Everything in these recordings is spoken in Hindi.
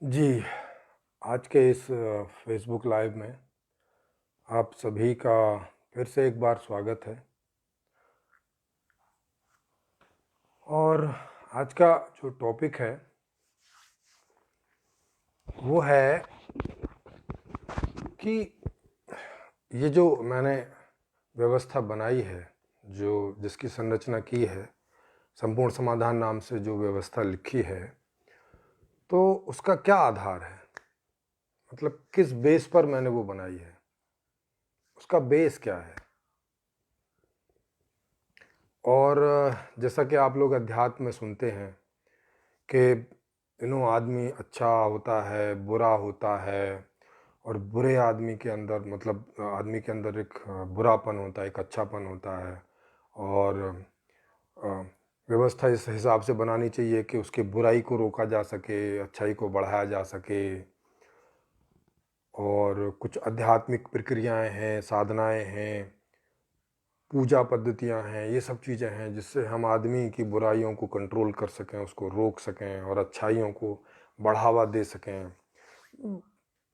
जी, आज के इस फ़ेसबुक लाइव में आप सभी का फिर से एक बार स्वागत है। और आज का जो टॉपिक है वो है कि ये जो मैंने व्यवस्था बनाई है, जो जिसकी संरचना की है, संपूर्ण समाधान नाम से जो व्यवस्था लिखी है, तो उसका क्या आधार है? मतलब किस बेस पर मैंने वो बनाई है? उसका बेस क्या है? और जैसा कि आप लोग अध्यात्म में सुनते हैं कि आदमी अच्छा होता है, बुरा होता है, और बुरे आदमी के अंदर मतलब आदमी के अंदर एक बुरापन होता है, एक अच्छापन होता है। और अ, व्यवस्था इस हिसाब से बनानी चाहिए कि उसकी बुराई को रोका जा सके, अच्छाई को बढ़ाया जा सके। और कुछ आध्यात्मिक प्रक्रियाएं हैं, साधनाएं हैं, पूजा पद्धतियां हैं, ये सब चीज़ें हैं जिससे हम आदमी की बुराइयों को कंट्रोल कर सकें, उसको रोक सकें और अच्छाइयों को बढ़ावा दे सकें।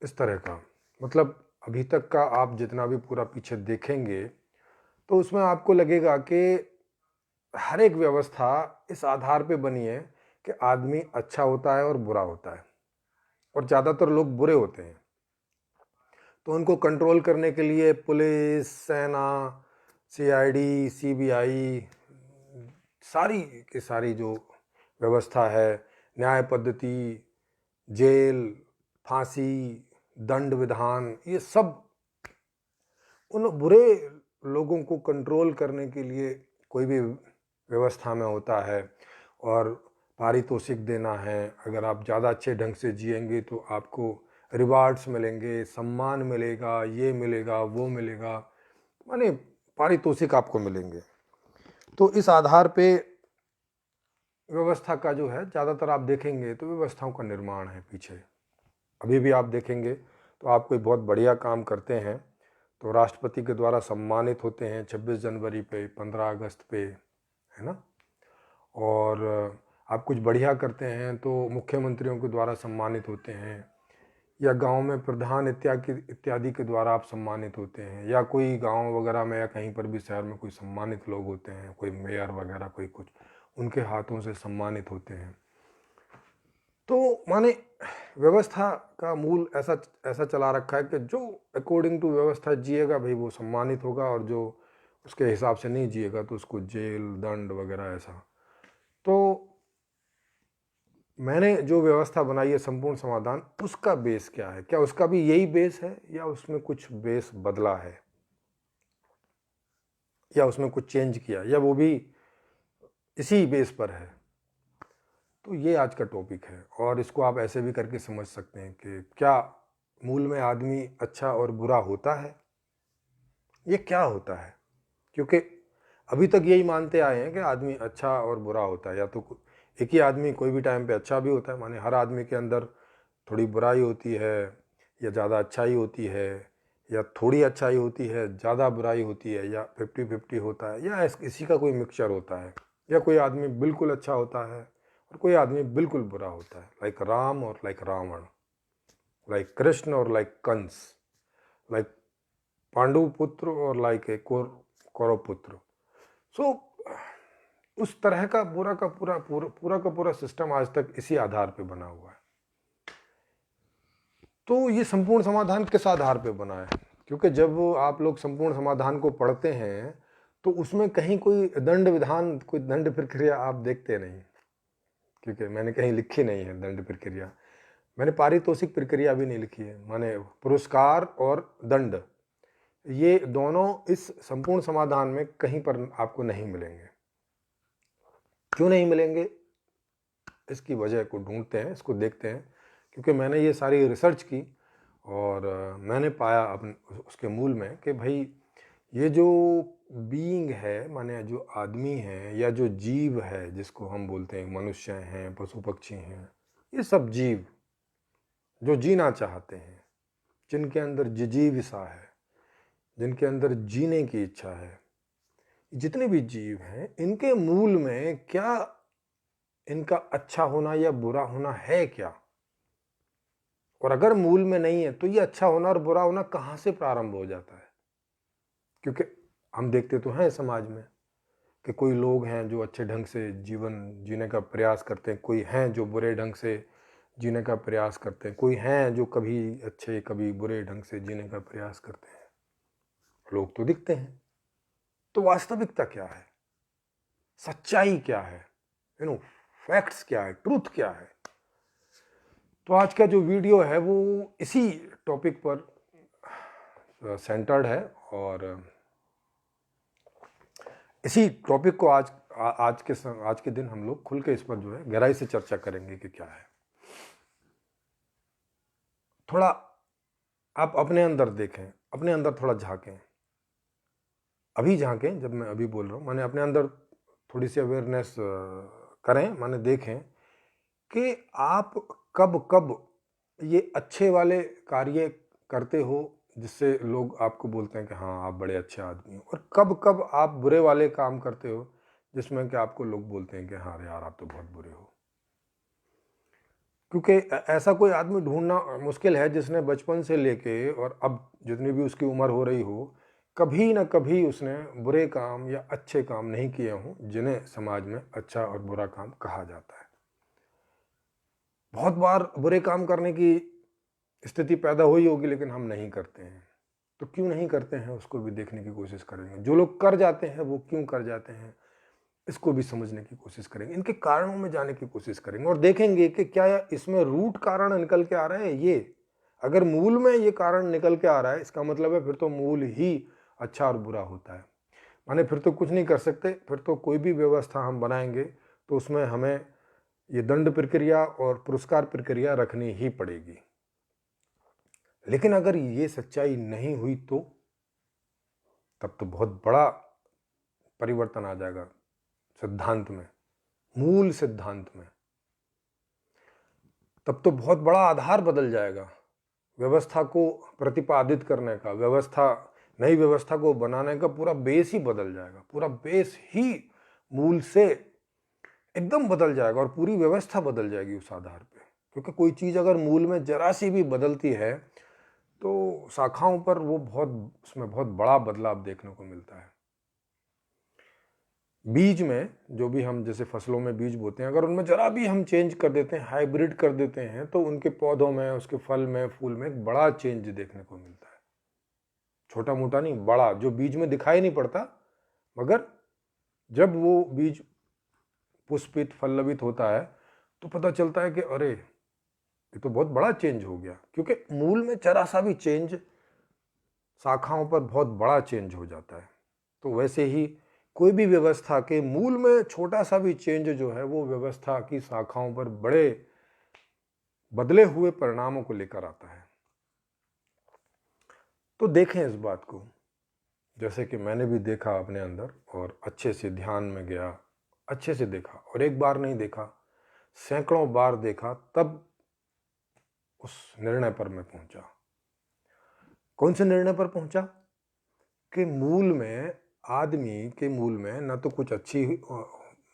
इस तरह का मतलब अभी तक का आप जितना भी पूरा पीछे देखेंगे तो उसमें आपको लगेगा कि हर एक व्यवस्था इस आधार पे बनी है कि आदमी अच्छा होता है और बुरा होता है, और ज़्यादातर लोग बुरे होते हैं। तो उनको कंट्रोल करने के लिए पुलिस, सेना, सीआईडी, सीबीआई, सारी की सारी जो व्यवस्था है, न्याय पद्धति, जेल, फांसी, दंड विधान, ये सब उन बुरे लोगों को कंट्रोल करने के लिए कोई भी व्यवस्था में होता है। और पारितोषिक देना है, अगर आप ज़्यादा अच्छे ढंग से जिएंगे तो आपको रिवार्ड्स मिलेंगे, सम्मान मिलेगा, ये मिलेगा, वो मिलेगा, माने पारितोषिक आपको मिलेंगे। तो इस आधार पे व्यवस्था का जो है, ज़्यादातर आप देखेंगे तो व्यवस्थाओं का निर्माण है पीछे। अभी भी आप देखेंगे तो आप कोई बहुत बढ़िया काम करते हैं तो राष्ट्रपति के द्वारा सम्मानित होते हैं 26 जनवरी पे, 15 अगस्त पे, है ना। और आप कुछ बढ़िया करते हैं तो मुख्यमंत्रियों के द्वारा सम्मानित होते हैं, या गांव में प्रधान इत्यादि इत्यादि के द्वारा आप सम्मानित होते हैं, या कोई गांव वगैरह में या कहीं पर भी शहर में कोई सम्मानित लोग होते हैं, कोई मेयर वगैरह कोई कुछ, उनके हाथों से सम्मानित होते हैं। तो माने व्यवस्था का मूल ऐसा ऐसा चला रखा है कि जो अकॉर्डिंग टू व्यवस्था जिएगा भाई वो सम्मानित होगा, और जो उसके हिसाब से नहीं जिएगा तो उसको जेल, दंड वगैरह ऐसा। तो मैंने जो व्यवस्था बनाई है संपूर्ण समाधान, उसका बेस क्या है? क्या उसका भी यही बेस है या उसमें कुछ बेस बदला है, या उसमें कुछ चेंज किया, या वो भी इसी बेस पर है? तो ये आज का टॉपिक है। और इसको आप ऐसे भी करके समझ सकते हैं कि क्या मूल में आदमी अच्छा और बुरा होता है? ये क्या होता है? क्योंकि अभी तक यही मानते आए हैं कि आदमी अच्छा और बुरा होता है, या तो एक ही आदमी कोई भी टाइम पे अच्छा भी होता है, माने हर आदमी के अंदर थोड़ी बुराई होती है, या ज़्यादा अच्छाई होती है, या थोड़ी अच्छाई होती है, ज़्यादा बुराई होती है, या 50-50 होता है, या इसी का कोई मिक्सचर होता है, या कोई आदमी बिल्कुल अच्छा होता है और कोई आदमी बिल्कुल बुरा होता है, लाइक राम और लाइक रावण, लाइक कृष्ण और लाइक कंस, लाइक पांडु पुत्र और लाइक ए कौरव पुत्र। सो उस तरह का पूरा का पूरा सिस्टम आज तक इसी आधार पे बना हुआ है। तो ये संपूर्ण समाधान किस आधार पे बना है? क्योंकि जब आप लोग संपूर्ण समाधान को पढ़ते हैं तो उसमें कहीं कोई दंड विधान, कोई दंड प्रक्रिया आप देखते नहीं, क्योंकि मैंने कहीं लिखी नहीं है दंड प्रक्रिया। मैंने पारितोषिक प्रक्रिया भी नहीं लिखी है, माने पुरस्कार और दंड, ये दोनों इस संपूर्ण समाधान में कहीं पर आपको नहीं मिलेंगे। क्यों नहीं मिलेंगे, इसकी वजह को ढूंढते हैं, इसको देखते हैं। क्योंकि मैंने ये सारी रिसर्च की और मैंने पाया अपने उसके मूल में कि भाई ये जो बीइंग है, माने जो आदमी है या जो जीव है जिसको हम बोलते हैं, मनुष्य हैं, पशु पक्षी हैं, ये सब जीव जो जीना चाहते हैं, जिनके अंदर जिजीविसा है, जिनके अंदर जीने की इच्छा है, जितने भी जीव हैं, इनके मूल में क्या इनका अच्छा होना या बुरा होना है क्या? और अगर मूल में नहीं है तो ये अच्छा होना और बुरा होना कहाँ से प्रारंभ हो जाता है? क्योंकि हम देखते तो हैं समाज में कि कोई लोग हैं जो अच्छे ढंग से जीवन जीने का प्रयास करते हैं, कोई हैं जो बुरे ढंग से जीने का प्रयास करते हैं, कोई हैं जो कभी अच्छे कभी बुरे ढंग से जीने का प्रयास करते हैं। लोग तो दिखते हैं, तो वास्तविकता क्या है, सच्चाई क्या है, फैक्ट्स क्या है, ट्रूथ क्या है? तो आज का जो वीडियो है वो इसी टॉपिक पर सेंटर्ड है और इसी टॉपिक को आज के दिन हम लोग खुल के इस पर जो है गहराई से चर्चा करेंगे कि क्या है। थोड़ा आप अपने अंदर देखें, अपने अंदर थोड़ा झांकें, अभी झांकें। जब मैं अभी बोल रहा हूँ माने अपने अंदर थोड़ी सी अवेयरनेस करें, माने देखें कि आप कब कब ये अच्छे वाले कार्य करते हो जिससे लोग आपको बोलते हैं कि हाँ आप बड़े अच्छे आदमी हो, और कब कब आप बुरे वाले काम करते हो जिसमें कि आपको लोग बोलते हैं कि हाँ यार आप तो बहुत बुरे हो। क्योंकि ऐसा कोई आदमी ढूंढना मुश्किल है जिसने बचपन से लेके और अब जितनी भी उसकी उम्र हो रही हो, कभी ना कभी उसने बुरे काम या अच्छे काम नहीं किए हों जिन्हें समाज में अच्छा और बुरा काम कहा जाता है। बहुत बार बुरे काम करने की स्थिति पैदा हुई होगी लेकिन हम नहीं करते हैं। तो क्यों नहीं करते हैं उसको भी देखने की कोशिश करेंगे। जो लोग कर जाते हैं वो क्यों कर जाते हैं इसको भी समझने की कोशिश करेंगे, इनके कारणों में जाने की कोशिश करेंगे और देखेंगे कि क्या इसमें रूट कारण निकल के आ रहे हैं। ये अगर मूल में ये कारण निकल के आ रहा है इसका मतलब है फिर तो मूल ही अच्छा और बुरा होता है। माने फिर तो कुछ नहीं कर सकते, फिर तो कोई भी व्यवस्था हम बनाएंगे तो उसमें हमें ये दंड प्रक्रिया और पुरस्कार प्रक्रिया रखनी ही पड़ेगी। लेकिन अगर ये सच्चाई नहीं हुई तो तब तो बहुत बड़ा परिवर्तन आ जाएगा सिद्धांत में, मूल सिद्धांत में। तब तो बहुत बड़ा आधार बदल जाएगा व्यवस्था को प्रतिपादित करने का, नई व्यवस्था को बनाने का पूरा बेस ही बदल जाएगा। पूरा बेस ही मूल से एकदम बदल जाएगा और पूरी व्यवस्था बदल जाएगी उस आधार पे। क्योंकि कोई चीज़ अगर मूल में जरा सी भी बदलती है तो शाखाओं पर उसमें बहुत बड़ा बदलाव देखने को मिलता है। बीज में जो भी हम जैसे फसलों में बीज बोते हैं, अगर उनमें जरा भी हम चेंज कर देते हैं, हाइब्रिड कर देते हैं, तो उनके पौधों में, उसके फल में, फूल में एक बड़ा चेंज देखने को मिलता है। छोटा मोटा नहीं, बड़ा, जो बीज में दिखाई नहीं पड़ता, मगर जब वो बीज पुष्पित पल्लवित होता है तो पता चलता है कि अरे ये तो बहुत बड़ा चेंज हो गया। क्योंकि मूल में जरा सा भी चेंज शाखाओं पर बहुत बड़ा चेंज हो जाता है। तो वैसे ही कोई भी व्यवस्था के मूल में छोटा सा भी चेंज जो है वो व्यवस्था की शाखाओं पर बड़े बदले हुए परिणामों को लेकर आता है। तो देखें इस बात को, जैसे कि मैंने भी देखा अपने अंदर और अच्छे से ध्यान में गया, अच्छे से देखा, और एक बार नहीं देखा, सैकड़ों बार देखा, तब उस निर्णय पर मैं पहुंचा। कौन से निर्णय पर पहुंचा? कि मूल में, आदमी के मूल में न तो कुछ अच्छी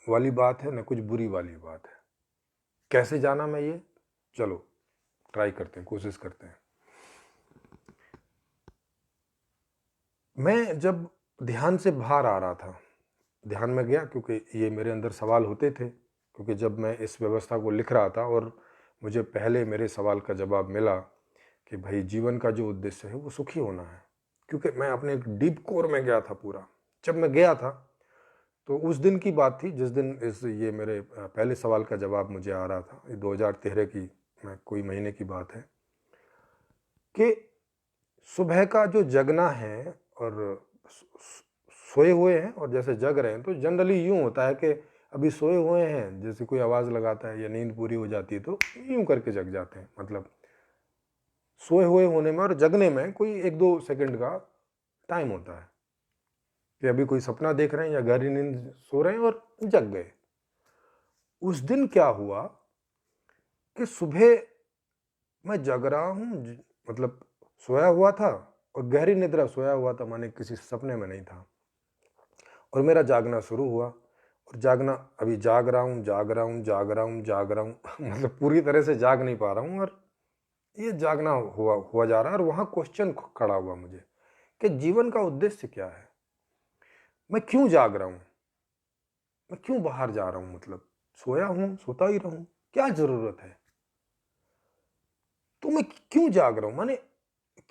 वाली बात है न कुछ बुरी वाली बात है। कैसे जाना मैं ये? चलो ट्राई करते हैं, कोशिश करते हैं। मैं जब ध्यान से बाहर आ रहा था, ध्यान में गया, क्योंकि ये मेरे अंदर सवाल होते थे, क्योंकि जब मैं इस व्यवस्था को लिख रहा था और मुझे पहले मेरे सवाल का जवाब मिला कि भाई जीवन का जो उद्देश्य है वो सुखी होना है। क्योंकि मैं अपने डीप कोर में गया था पूरा। जब मैं गया था तो उस दिन की बात थी जिस दिन ये मेरे पहले सवाल का जवाब मुझे आ रहा था। ये 2013 की कोई महीने की बात है कि सुबह का जो जगना है और सोए हुए हैं और जैसे जग रहे हैं, तो जनरली यूं होता है कि अभी सोए हुए हैं, जैसे कोई आवाज़ लगाता है या नींद पूरी हो जाती है तो यूं करके जग जाते हैं। मतलब सोए हुए होने में और जगने में कोई 1-2 सेकंड का टाइम होता है कि अभी कोई सपना देख रहे हैं या गहरी नींद सो रहे हैं और जग गए। उस दिन क्या हुआ कि सुबह मैं जग रहा हूँ, मतलब सोया हुआ था और गहरी निद्रा सोया हुआ था, माने किसी सपने में नहीं था, और मेरा जागना शुरू हुआ। और जागना, अभी जाग रहा हूँ, जाग रहा हूँ, जाग रहा हूँ, जाग रहा हूँ मतलब पूरी तरह से जाग नहीं पा रहा हूँ और ये जागना हुआ जा रहा है। और वहाँ क्वेश्चन खड़ा हुआ मुझे कि जीवन का उद्देश्य क्या है, मैं क्यों जाग रहा हूँ, मैं क्यों बाहर जा रहा हूँ, मतलब सोया हूँ, सोता ही रहूँ, क्या जरूरत है, तो मैं क्यों जाग रहा हूँ, माने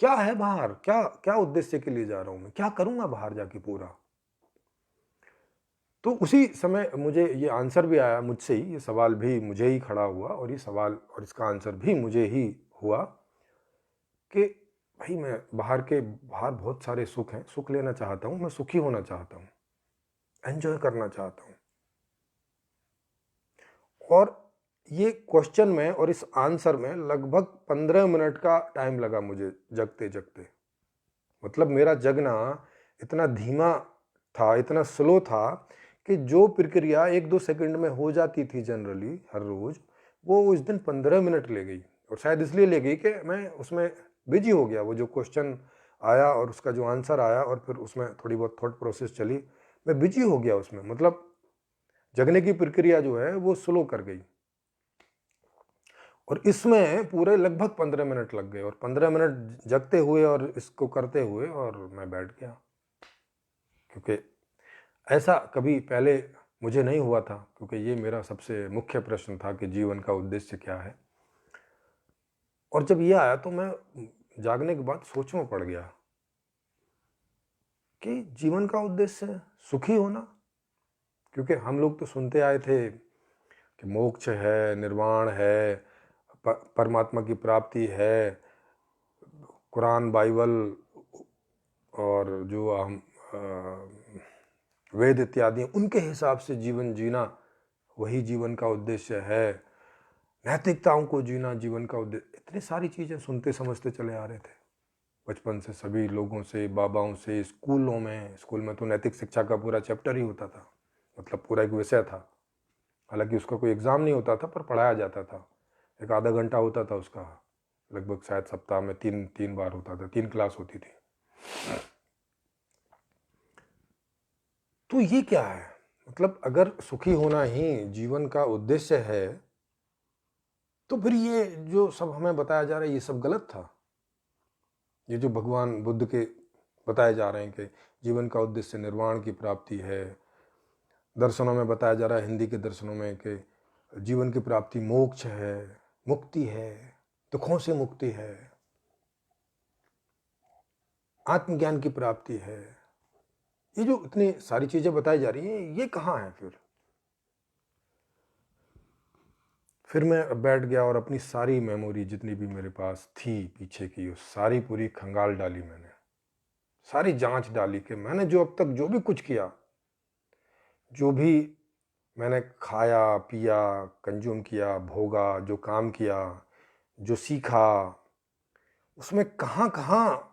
क्या है बाहर, क्या क्या उद्देश्य के लिए जा रहा हूँ, मैं क्या करूंगा बाहर जाके पूरा। तो उसी समय मुझे ये आंसर भी आया मुझसे ही, ये सवाल भी मुझे ही खड़ा हुआ, और ये सवाल और इसका आंसर भी मुझे ही हुआ कि भाई मैं बाहर बहुत सारे सुख हैं, सुख लेना चाहता हूँ, मैं सुखी होना चाहता हूँ, एंजॉय करना चाहता हूँ। और ये क्वेश्चन में और इस आंसर में लगभग 15 मिनट का टाइम लगा मुझे जगते जगते। मतलब मेरा जगना इतना धीमा था, इतना स्लो था कि जो प्रक्रिया 1-2 सेकंड में हो जाती थी जनरली हर रोज, वो उस दिन 15 मिनट ले गई। और शायद इसलिए ले गई कि मैं उसमें बिजी हो गया। वो जो क्वेश्चन आया और उसका जो आंसर आया और फिर उसमें थोड़ी बहुत थॉट प्रोसेस चली, मैं बिजी हो गया उसमें। मतलब जगने की प्रक्रिया जो है वो स्लो कर गई। और इसमें पूरे लगभग 15 मिनट लग गए, और 15 मिनट जगते हुए और इसको करते हुए और मैं बैठ गया, क्योंकि ऐसा कभी पहले मुझे नहीं हुआ था। क्योंकि ये मेरा सबसे मुख्य प्रश्न था कि जीवन का उद्देश्य क्या है। और जब ये आया तो मैं जागने के बाद सोच में पड़ गया कि जीवन का उद्देश्य सुखी होना। क्योंकि हम लोग तो सुनते आए थे कि मोक्ष है, निर्वाण है, परमात्मा की प्राप्ति है, कुरान, बाइबल और जो हम वेद इत्यादि उनके हिसाब से जीवन जीना वही जीवन का उद्देश्य है, नैतिकताओं को जीना जीवन का उद्देश्य। इतनी सारी चीज़ें सुनते समझते चले आ रहे थे बचपन से, सभी लोगों से, बाबाओं से, स्कूल में तो नैतिक शिक्षा का पूरा चैप्टर ही होता था, मतलब पूरा एक विषय था। हालांकि उसका कोई एग्ज़ाम नहीं होता था, पर पढ़ाया जाता था। एक आधा घंटा होता था उसका, लगभग शायद सप्ताह में तीन बार होता था, 3 क्लास होती थी। तो ये क्या है, मतलब अगर सुखी होना ही जीवन का उद्देश्य है, तो फिर ये जो सब हमें बताया जा रहा है ये सब गलत था। ये जो भगवान बुद्ध के बताए जा रहे हैं कि जीवन का उद्देश्य निर्वाण की प्राप्ति है, दर्शनों में बताया जा रहा है, हिंदी के दर्शनों में, कि जीवन की प्राप्ति मोक्ष है, मुक्ति है, दुखों से मुक्ति है, आत्मज्ञान की प्राप्ति है। ये जो इतनी सारी चीजें बताई जा रही हैं, ये कहाँ है फिर मैं बैठ गया और अपनी सारी मेमोरी जितनी भी मेरे पास थी पीछे की, वो सारी पूरी खंगाल डाली मैंने, सारी जांच डाली कि मैंने जो अब तक जो भी कुछ किया, जो भी मैंने खाया पिया, कंज्यूम किया, भोगा, जो काम किया, जो सीखा, उसमें कहाँ कहाँ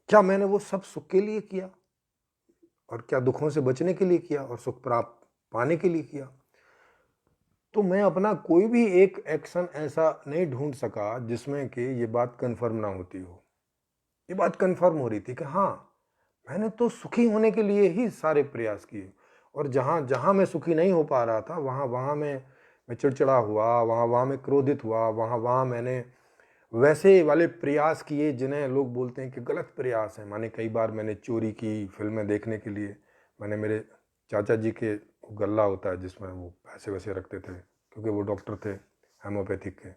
क्या मैंने वो सब सुख के लिए किया, और क्या दुखों से बचने के लिए किया, और सुख प्राप्त पाने के लिए किया। तो मैं अपना कोई भी एक एक्शन ऐसा नहीं ढूंढ सका जिसमें कि ये बात कंफर्म ना होती हो। ये बात कंफर्म हो रही थी कि हाँ, मैंने तो सुखी होने के लिए ही सारे प्रयास किए, और जहाँ जहाँ मैं सुखी नहीं हो पा रहा था वहाँ वहाँ मैं चिड़चिड़ा हुआ, वहाँ वहाँ मैं क्रोधित हुआ, वहाँ वहाँ मैंने वैसे वाले प्रयास किए जिन्हें लोग बोलते हैं कि गलत प्रयास हैं। माने कई बार मैंने चोरी की फिल्में देखने के लिए। मैंने मेरे चाचा जी के गल्ला होता है जिसमें वो पैसे वैसे रखते थे, क्योंकि वो डॉक्टर थे हेमोपैथिक के,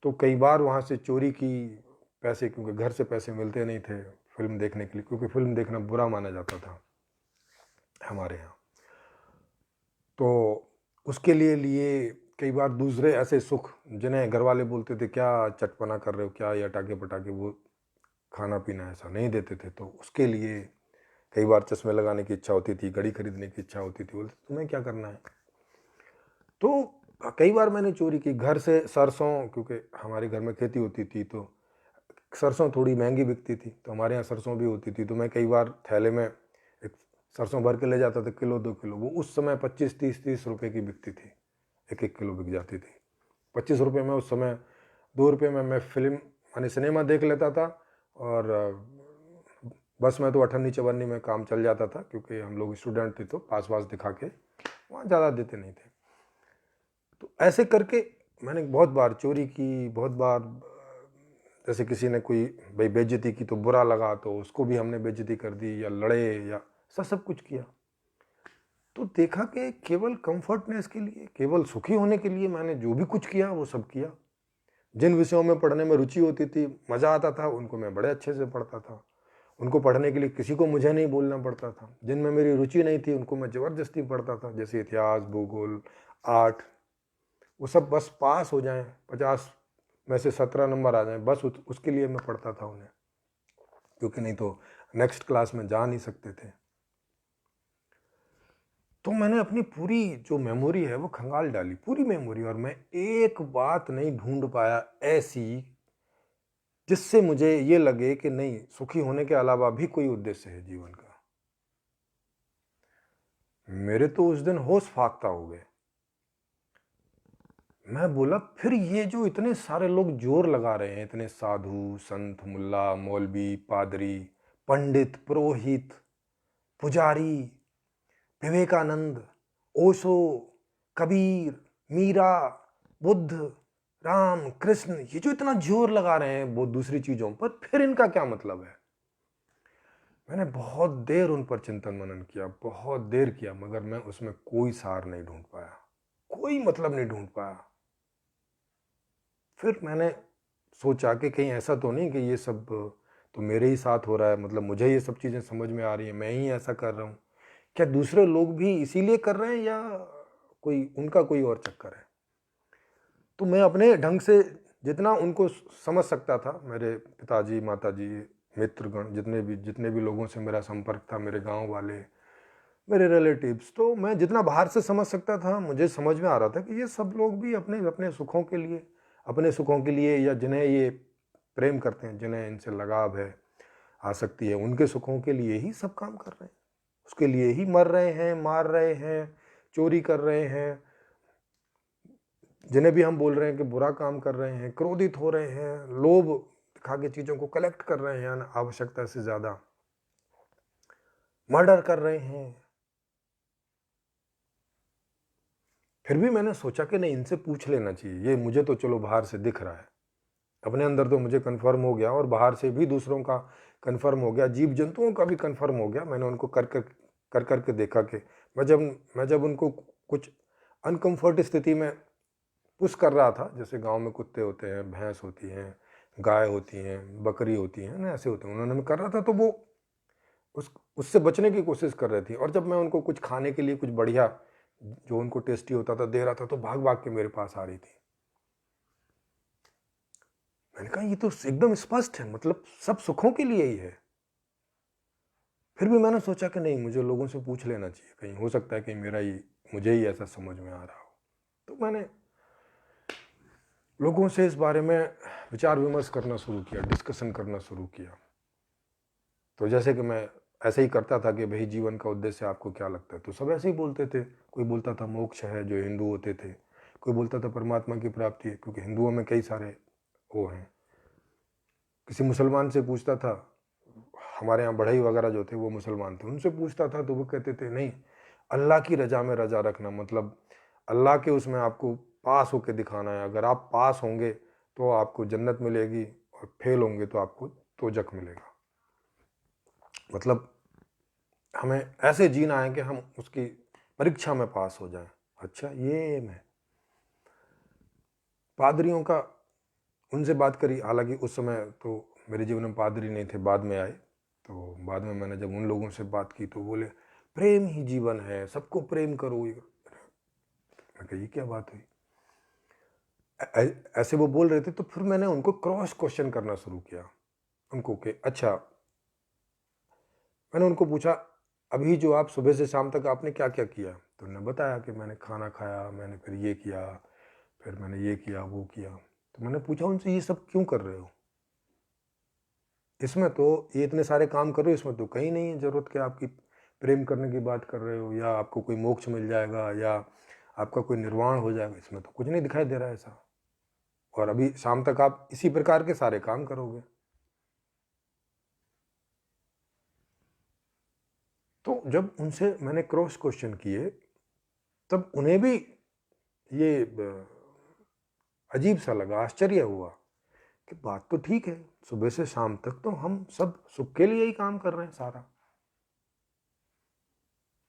तो कई बार वहाँ से चोरी की पैसे, क्योंकि घर से पैसे मिलते नहीं थे फिल्म देखने के लिए, क्योंकि फिल्म देखना बुरा माना जाता था हमारे यहाँ। तो उसके लिए कई बार दूसरे ऐसे सुख जिन्हें घर वाले बोलते थे क्या चटपना कर रहे हो, क्या ये अटाके पटाके, वो खाना पीना ऐसा नहीं देते थे, तो उसके लिए कई बार चश्मे लगाने की इच्छा होती थी, घड़ी खरीदने की इच्छा होती थी, बोलते तुम्हें क्या करना है। तो कई बार मैंने चोरी की, घर से सरसों, क्योंकि हमारे घर में खेती होती थी तो सरसों थोड़ी महंगी बिकती थी, तो हमारे यहाँ सरसों भी होती थी, तो मैं कई बार थैले में एक सरसों भर के ले जाता था, किलो 2 किलो। वो उस समय 25-30 रुपए की बिकती थी, 1-1 किलो बिक जाती थी। 25 रुपये में उस समय, 2 रुपये में मैं फिल्म माने सिनेमा देख लेता था, और बस में तो अठन्नी चवन्नी में काम चल जाता था, क्योंकि हम लोग स्टूडेंट थे तो पास वास दिखा के वहाँ ज़्यादा देते नहीं थे। तो ऐसे करके मैंने बहुत बार चोरी की, बहुत बार जैसे किसी ने कोई भाई बेइज्जती की तो बुरा लगा तो उसको भी हमने बेइज्जती कर दी, या लड़े, या सब सब कुछ किया। तो देखा कि केवल कंफर्टनेस के लिए, केवल सुखी होने के लिए मैंने जो भी कुछ किया वो सब किया। जिन विषयों में पढ़ने में रुचि होती थी, मज़ा आता था, उनको मैं बड़े अच्छे से पढ़ता था। उनको पढ़ने के लिए किसी को मुझे नहीं बोलना पड़ता था। जिनमें मेरी रुचि नहीं थी उनको मैं ज़बरदस्ती पढ़ता था, जैसे इतिहास, भूगोल, आर्ट। वो सब बस पास हो जाएं, 50 में से 17 नंबर आ जाएं, बस उसके लिए मैं पढ़ता था उन्हें, क्योंकि नहीं तो नेक्स्ट क्लास में जा नहीं सकते थे। तो मैंने अपनी पूरी जो मेमोरी है वो खंगाल डाली, पूरी मेमोरी, और मैं एक बात नहीं ढूंढ पाया ऐसी जिससे मुझे ये लगे कि नहीं, सुखी होने के अलावा भी कोई उद्देश्य है जीवन का। मेरे तो उस दिन होश फाख्ता हो गए। मैं बोला फिर ये जो इतने सारे लोग जोर लगा रहे हैं, इतने साधु संत, मुल्ला, मौलवी, पादरी, पंडित, पुरोहित, पुजारी, विवेकानंद, ओशो, कबीर, मीरा, बुद्ध, राम, कृष्ण, ये जो इतना जोर लगा रहे हैं वो दूसरी चीजों पर, फिर इनका क्या मतलब है? मैंने बहुत देर उन पर चिंतन मनन किया, बहुत देर किया, मगर मैं उसमें कोई सार नहीं ढूंढ पाया, कोई मतलब नहीं ढूंढ पाया। फिर मैंने सोचा कि कहीं ऐसा तो नहीं कि ये सब तो मेरे ही साथ हो रहा है, मतलब मुझे ये सब चीज़ें समझ में आ रही हैं, मैं ही ऐसा कर रहा हूँ। क्या दूसरे लोग भी इसीलिए कर रहे हैं, या कोई उनका कोई और चक्कर है? तो मैं अपने ढंग से जितना उनको समझ सकता था, मेरे पिताजी, माताजी, मित्रगण, जितने भी लोगों से मेरा संपर्क था, मेरे गांव वाले, मेरे रिलेटिव्स, तो मैं जितना बाहर से समझ सकता था, मुझे समझ में आ रहा था कि ये सब लोग भी अपने अपने सुखों के लिए, अपने सुखों के लिए, या जिन्हें ये प्रेम करते हैं, जिन्हें इनसे लगाव है, आसक्ति है, उनके सुखों के लिए ही सब काम कर रहे हैं। उसके लिए ही मर रहे हैं, मार रहे हैं, चोरी कर रहे हैं, जिन्हें भी हम बोल रहे हैं कि बुरा काम कर रहे हैं, क्रोधित हो रहे हैं, लोभ दिखा के चीज़ों को कलेक्ट कर रहे हैं आवश्यकता से ज़्यादा, मर्डर कर रहे हैं। फिर भी मैंने सोचा कि नहीं, इनसे पूछ लेना चाहिए। ये मुझे तो चलो बाहर से दिख रहा है, अपने अंदर तो मुझे कन्फर्म हो गया, और बाहर से भी दूसरों का कन्फर्म हो गया, जीव जंतुओं का भी कन्फर्म हो गया। मैंने उनको कर के देखा कि मैं जब उनको कुछ अनकंफर्ट स्थिति में पुश कर रहा था, जैसे गांव में कुत्ते होते हैं, भैंस होती हैं, गाय होती हैं, बकरी होती हैं ना, ऐसे होते हैं, उन्होंने मैं कर रहा था तो वो उससे बचने की कोशिश कर रही थी। और जब मैं उनको कुछ खाने के लिए कुछ बढ़िया जो उनको टेस्टी होता था दे रहा था, तो भाग भाग के मेरे पास आ रही थी। मैंने कहा ये तो एकदम स्पष्ट है, मतलब सब सुखों के लिए ही है। फिर भी मैंने सोचा कि नहीं, मुझे लोगों से पूछ लेना चाहिए, कहीं हो सकता है कि मुझे ही ऐसा समझ में आ रहा हो। तो मैंने लोगों से इस बारे में विचार विमर्श करना शुरू किया, डिस्कशन करना शुरू किया। तो जैसे कि मैं ऐसे ही करता था कि भाई जीवन का उद्देश्य आपको क्या लगता है, तो सब ऐसे ही बोलते थे। कोई बोलता था मोक्ष है, जो हिंदू होते थे, कोई बोलता था परमात्मा की प्राप्ति है, क्योंकि हिंदुओं में कई सारे वो हैं। किसी मुसलमान से पूछता था, हमारे यहाँ बढ़ई वगैरह जो थे वो मुसलमान थे, उनसे पूछता था तो वो कहते थे नहीं, अल्लाह की रजा में रजा रखना, मतलब अल्लाह के उसमें आपको पास होके दिखाना है। अगर आप पास होंगे तो आपको जन्नत मिलेगी, और फेल होंगे तो आपको तोजक मिलेगा। मतलब हमें ऐसे जीना है कि हम उसकी परीक्षा में पास हो जाएं। अच्छा, ये मैं पादरियों का उनसे बात करी, हालांकि उस समय तो मेरे जीवन में पादरी नहीं थे, बाद में आए। तो बाद में मैंने जब उन लोगों से बात की तो बोले प्रेम ही जीवन है, सबको प्रेम करो। मैं कहा ये क्या बात हुई? ऐसे वो बोल रहे थे। तो फिर मैंने उनको क्रॉस क्वेश्चन करना शुरू किया उनको कि अच्छा, मैंने उनको पूछा अभी जो आप सुबह से शाम तक आपने क्या क्या किया? तो उन्होंने बताया कि मैंने खाना खाया, मैंने फिर ये किया, फिर मैंने ये किया, वो किया। तो मैंने पूछा उनसे ये सब क्यों कर रहे हो? इसमें तो ये इतने सारे काम कर रहे हो, इसमें तो कहीं नहीं है ज़रूरत कि आपकी प्रेम करने की बात कर रहे हो, या आपको कोई मोक्ष मिल जाएगा, या आपका कोई निर्वाण हो जाएगा, इसमें तो कुछ नहीं दिखाई दे रहा है ऐसा। और अभी शाम तक आप इसी प्रकार के सारे काम करोगे। तो जब उनसे मैंने क्रॉस क्वेश्चन किए, तब उन्हें भी ये अजीब सा लगा, आश्चर्य हुआ कि बात तो ठीक है, सुबह से शाम तक तो हम सब सुख के लिए ही काम कर रहे हैं सारा।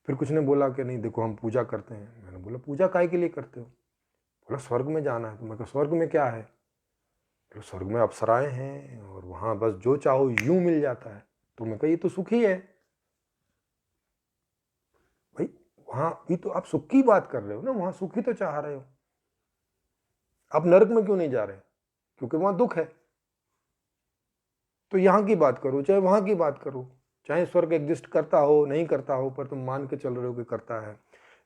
फिर कुछ ने बोला कि नहीं देखो हम पूजा करते हैं। मैंने बोला पूजा काहे के लिए करते हो? बोला स्वर्ग में जाना है। तो मैं कहा स्वर्ग में क्या है? तो स्वर्ग में अप्सराएं हैं और वहां बस जो चाहो यूं मिल जाता है। तो मैं कहा ये तो सुख ही है भाई, वहां भी तो आप सुख की बात कर रहे हो ना, वहां सुख ही तो चाह रहे हो। आप नरक में क्यों नहीं जा रहे? क्योंकि वहां दुख है। तो यहां की बात करो चाहे वहां की बात करो, चाहे स्वर्ग एग्जिस्ट करता हो नहीं करता हो, पर तुम मान के चल रहे हो कि करता है,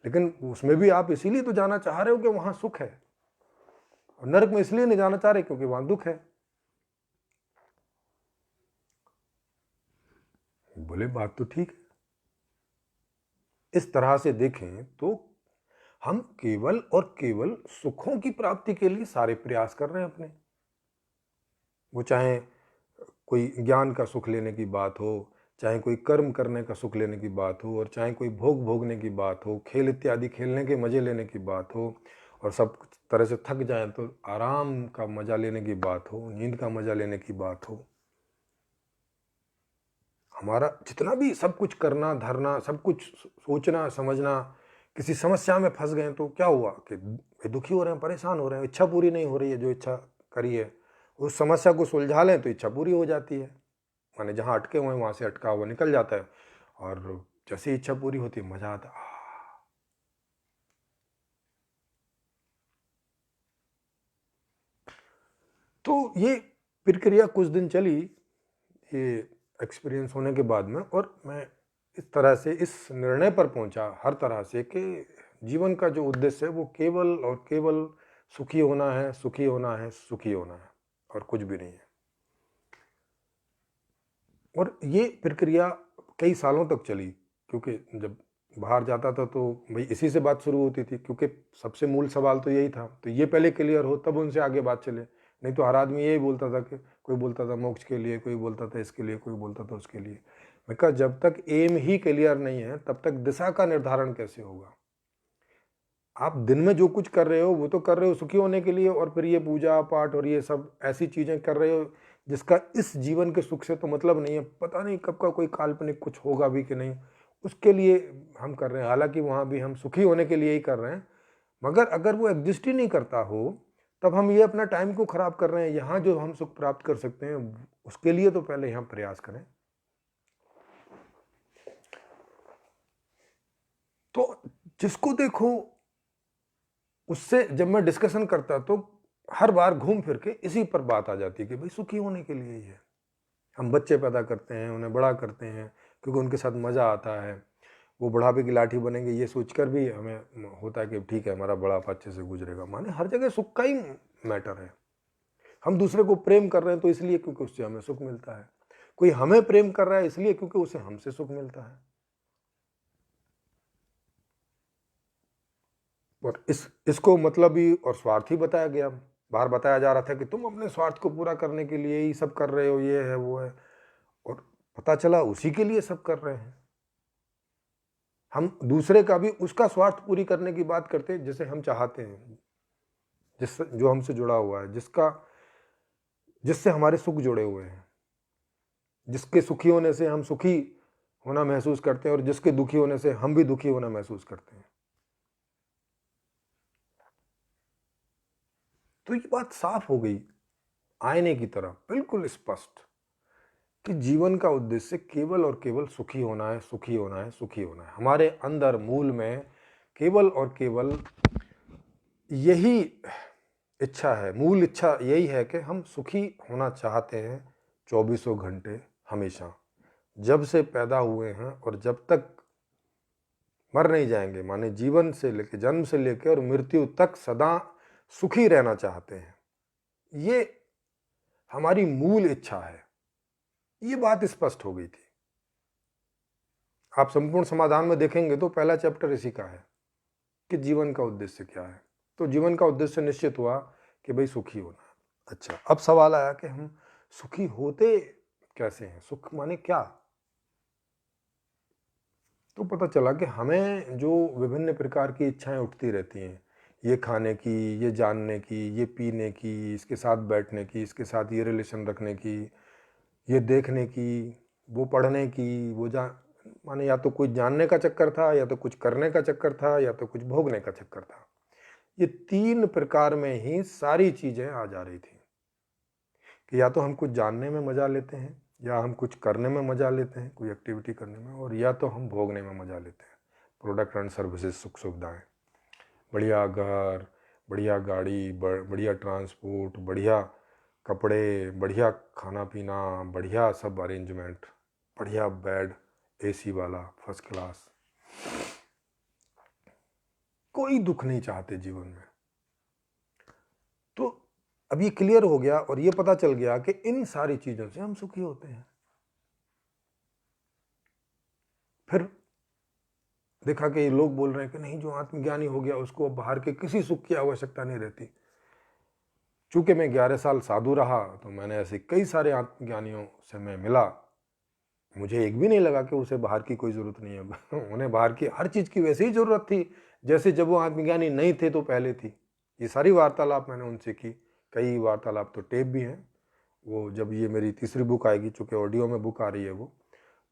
लेकिन उसमें भी आप इसीलिए तो जाना चाह रहे हो कि वहां सुख है, और नरक में इसलिए नहीं जाना चाह रहे क्योंकि वहां दुख है। बोले बात तो ठीक है। इस तरह से देखें तो हम केवल और केवल सुखों की प्राप्ति के लिए सारे प्रयास कर रहे हैं अपने। वो चाहे कोई ज्ञान का सुख लेने की बात हो, चाहे कोई कर्म करने का सुख लेने की बात हो, और चाहे कोई भोग भोगने की बात हो, खेल इत्यादि खेलने के मजे लेने की बात हो, और सब तरह से थक जाए तो आराम का मजा लेने की बात हो, नींद का मजा लेने की बात हो। हमारा जितना भी सब कुछ करना धरना, सब कुछ सोचना समझना, किसी समस्या में फंस गए तो क्या हुआ कि दुखी हो रहे हैं, परेशान हो रहे हैं, इच्छा पूरी नहीं हो रही है, जो इच्छा करी है उस समस्या को सुलझा लें तो इच्छा पूरी हो जाती है। माने जहाँ अटके हुए हैं वहाँ से अटका हुआ निकल जाता है, और जैसे इच्छा पूरी होती है मजा आता है। तो ये प्रक्रिया कुछ दिन चली, ये एक्सपीरियंस होने के बाद में, और मैं इस तरह से इस निर्णय पर पहुंचा हर तरह से कि जीवन का जो उद्देश्य है वो केवल और केवल सुखी होना है, सुखी होना है, सुखी होना है, और कुछ भी नहीं है। और ये प्रक्रिया कई सालों तक चली, क्योंकि जब बाहर जाता था तो भाई इसी से बात शुरू होती थी, क्योंकि सबसे मूल सवाल तो यही था, तो ये पहले क्लियर हो तब उनसे आगे बात चले। नहीं तो हर आदमी यही बोलता था कि कोई बोलता था मोक्ष के लिए, कोई बोलता था इसके लिए, कोई बोलता था उसके लिए। मैं कहा जब तक एम ही क्लियर नहीं है तब तक दिशा का निर्धारण कैसे होगा? आप दिन में जो कुछ कर रहे हो वो तो कर रहे हो सुखी होने के लिए, और फिर ये पूजा पाठ और ये सब ऐसी चीजें कर रहे हो जिसका इस जीवन के सुख से तो मतलब नहीं है, पता नहीं कब का कोई काल्पनिक कुछ होगा भी कि नहीं, उसके लिए हम कर रहे हैं। हालांकि वहां भी हम सुखी होने के लिए ही कर रहे हैं, मगर अगर वो एग्जिस्ट ही नहीं करता हो तब हम ये अपना टाइम को खराब कर रहे हैं। यहाँ जो हम सुख प्राप्त कर सकते हैं उसके लिए तो पहले यहाँ प्रयास करें। तो जिसको देखो उससे जब मैं डिस्कशन करता तो हर बार घूम फिर के इसी पर बात आ जाती है कि भाई सुखी होने के लिए ही है। हम बच्चे पैदा करते हैं, उन्हें बड़ा करते हैं क्योंकि उनके साथ मज़ा आता है। वो बुढ़ापे की लाठी बनेंगे ये सोचकर भी हमें होता है कि ठीक है हमारा बुढ़ापा अच्छे से गुजरेगा। माने हर जगह सुख का ही मैटर है। हम दूसरे को प्रेम कर रहे हैं तो इसलिए क्योंकि उससे हमें सुख मिलता है। कोई हमें प्रेम कर रहा है इसलिए क्योंकि उसे हमसे सुख मिलता है। और इसको मतलबी और स्वार्थी बताया गया। बाहर बताया जा रहा था कि तुम अपने स्वार्थ को पूरा करने के लिए ही सब कर रहे हो, ये है वो है, और पता चला उसी के लिए सब कर रहे हैं। हम दूसरे का भी उसका स्वार्थ पूरी करने की बात करते हैं जिसे हम चाहते हैं, जो हमसे जुड़ा हुआ है, जिससे हमारे सुख जुड़े हुए हैं, जिसके सुखी होने से हम सुखी होना महसूस करते हैं और जिसके दुखी होने से हम भी दुखी होना महसूस करते हैं। तो ये बात साफ हो गई आईने की तरह, बिल्कुल स्पष्ट, कि जीवन का उद्देश्य केवल और केवल सुखी होना है, सुखी होना है, सुखी होना है। हमारे अंदर मूल में केवल और केवल यही इच्छा है, मूल इच्छा यही है कि हम सुखी होना चाहते हैं 24 घंटे हमेशा, जब से पैदा हुए हैं और जब तक मर नहीं जाएंगे। माने जीवन से लेकर जन्म से लेकर और मृत्यु तक सदा सुखी रहना चाहते हैं। ये हमारी मूल इच्छा है। ये बात स्पष्ट हो गई थी। आप संपूर्ण समाधान में देखेंगे तो पहला चैप्टर इसी का है कि जीवन का उद्देश्य क्या है। तो जीवन का उद्देश्य निश्चित हुआ कि भाई सुखी होना। अच्छा, अब सवाल आया कि हम सुखी होते कैसे हैं, सुख माने क्या? तो पता चला कि हमें जो विभिन्न प्रकार की इच्छाएं उठती रहती हैं, ये खाने की, ये जानने की, ये पीने की, इसके साथ बैठने की, इसके साथ ये रिलेशन रखने की, ये देखने की, वो पढ़ने की, वो माने या तो कुछ जानने का चक्कर था, या तो कुछ करने का चक्कर था, या तो कुछ भोगने का चक्कर था। ये 3 प्रकार में ही सारी चीज़ें आ जा रही थी कि या तो हम कुछ जानने में मज़ा लेते हैं, या हम कुछ करने में मज़ा लेते हैं, कोई एक्टिविटी करने में, और या तो हम भोगने में मज़ा लेते हैं, प्रोडक्ट एंड सर्विसेज, सुख सुविधाएँ, बढ़िया घर, बढ़िया गाड़ी, बढ़िया ट्रांसपोर्ट, बढ़िया कपड़े, बढ़िया खाना पीना, बढ़िया सब अरेंजमेंट, बढ़िया बेड, एसी वाला फर्स्ट क्लास। कोई दुख नहीं चाहते जीवन में। तो अब ये क्लियर हो गया और ये पता चल गया कि इन सारी चीजों से हम सुखी होते हैं। फिर देखा कि लोग बोल रहे हैं कि नहीं, जो आत्मज्ञानी हो गया उसको अब बाहर के किसी सुख की आवश्यकता नहीं रहती। चूंकि मैं 11 साल साधु रहा तो मैंने ऐसे कई सारे आत्मज्ञानियों से मैं मिला, मुझे एक भी नहीं लगा कि उसे बाहर की कोई ज़रूरत नहीं है। उन्हें बाहर की हर चीज़ की वैसे ही ज़रूरत थी जैसे जब वो आत्मज्ञानी नहीं थे तो पहले थी। ये सारी वार्तालाप मैंने उनसे की, कई वार्तालाप तो टेप भी हैं। वो जब ये मेरी तीसरी बुक आएगी, चूँकि ऑडियो में बुक आ रही है वो,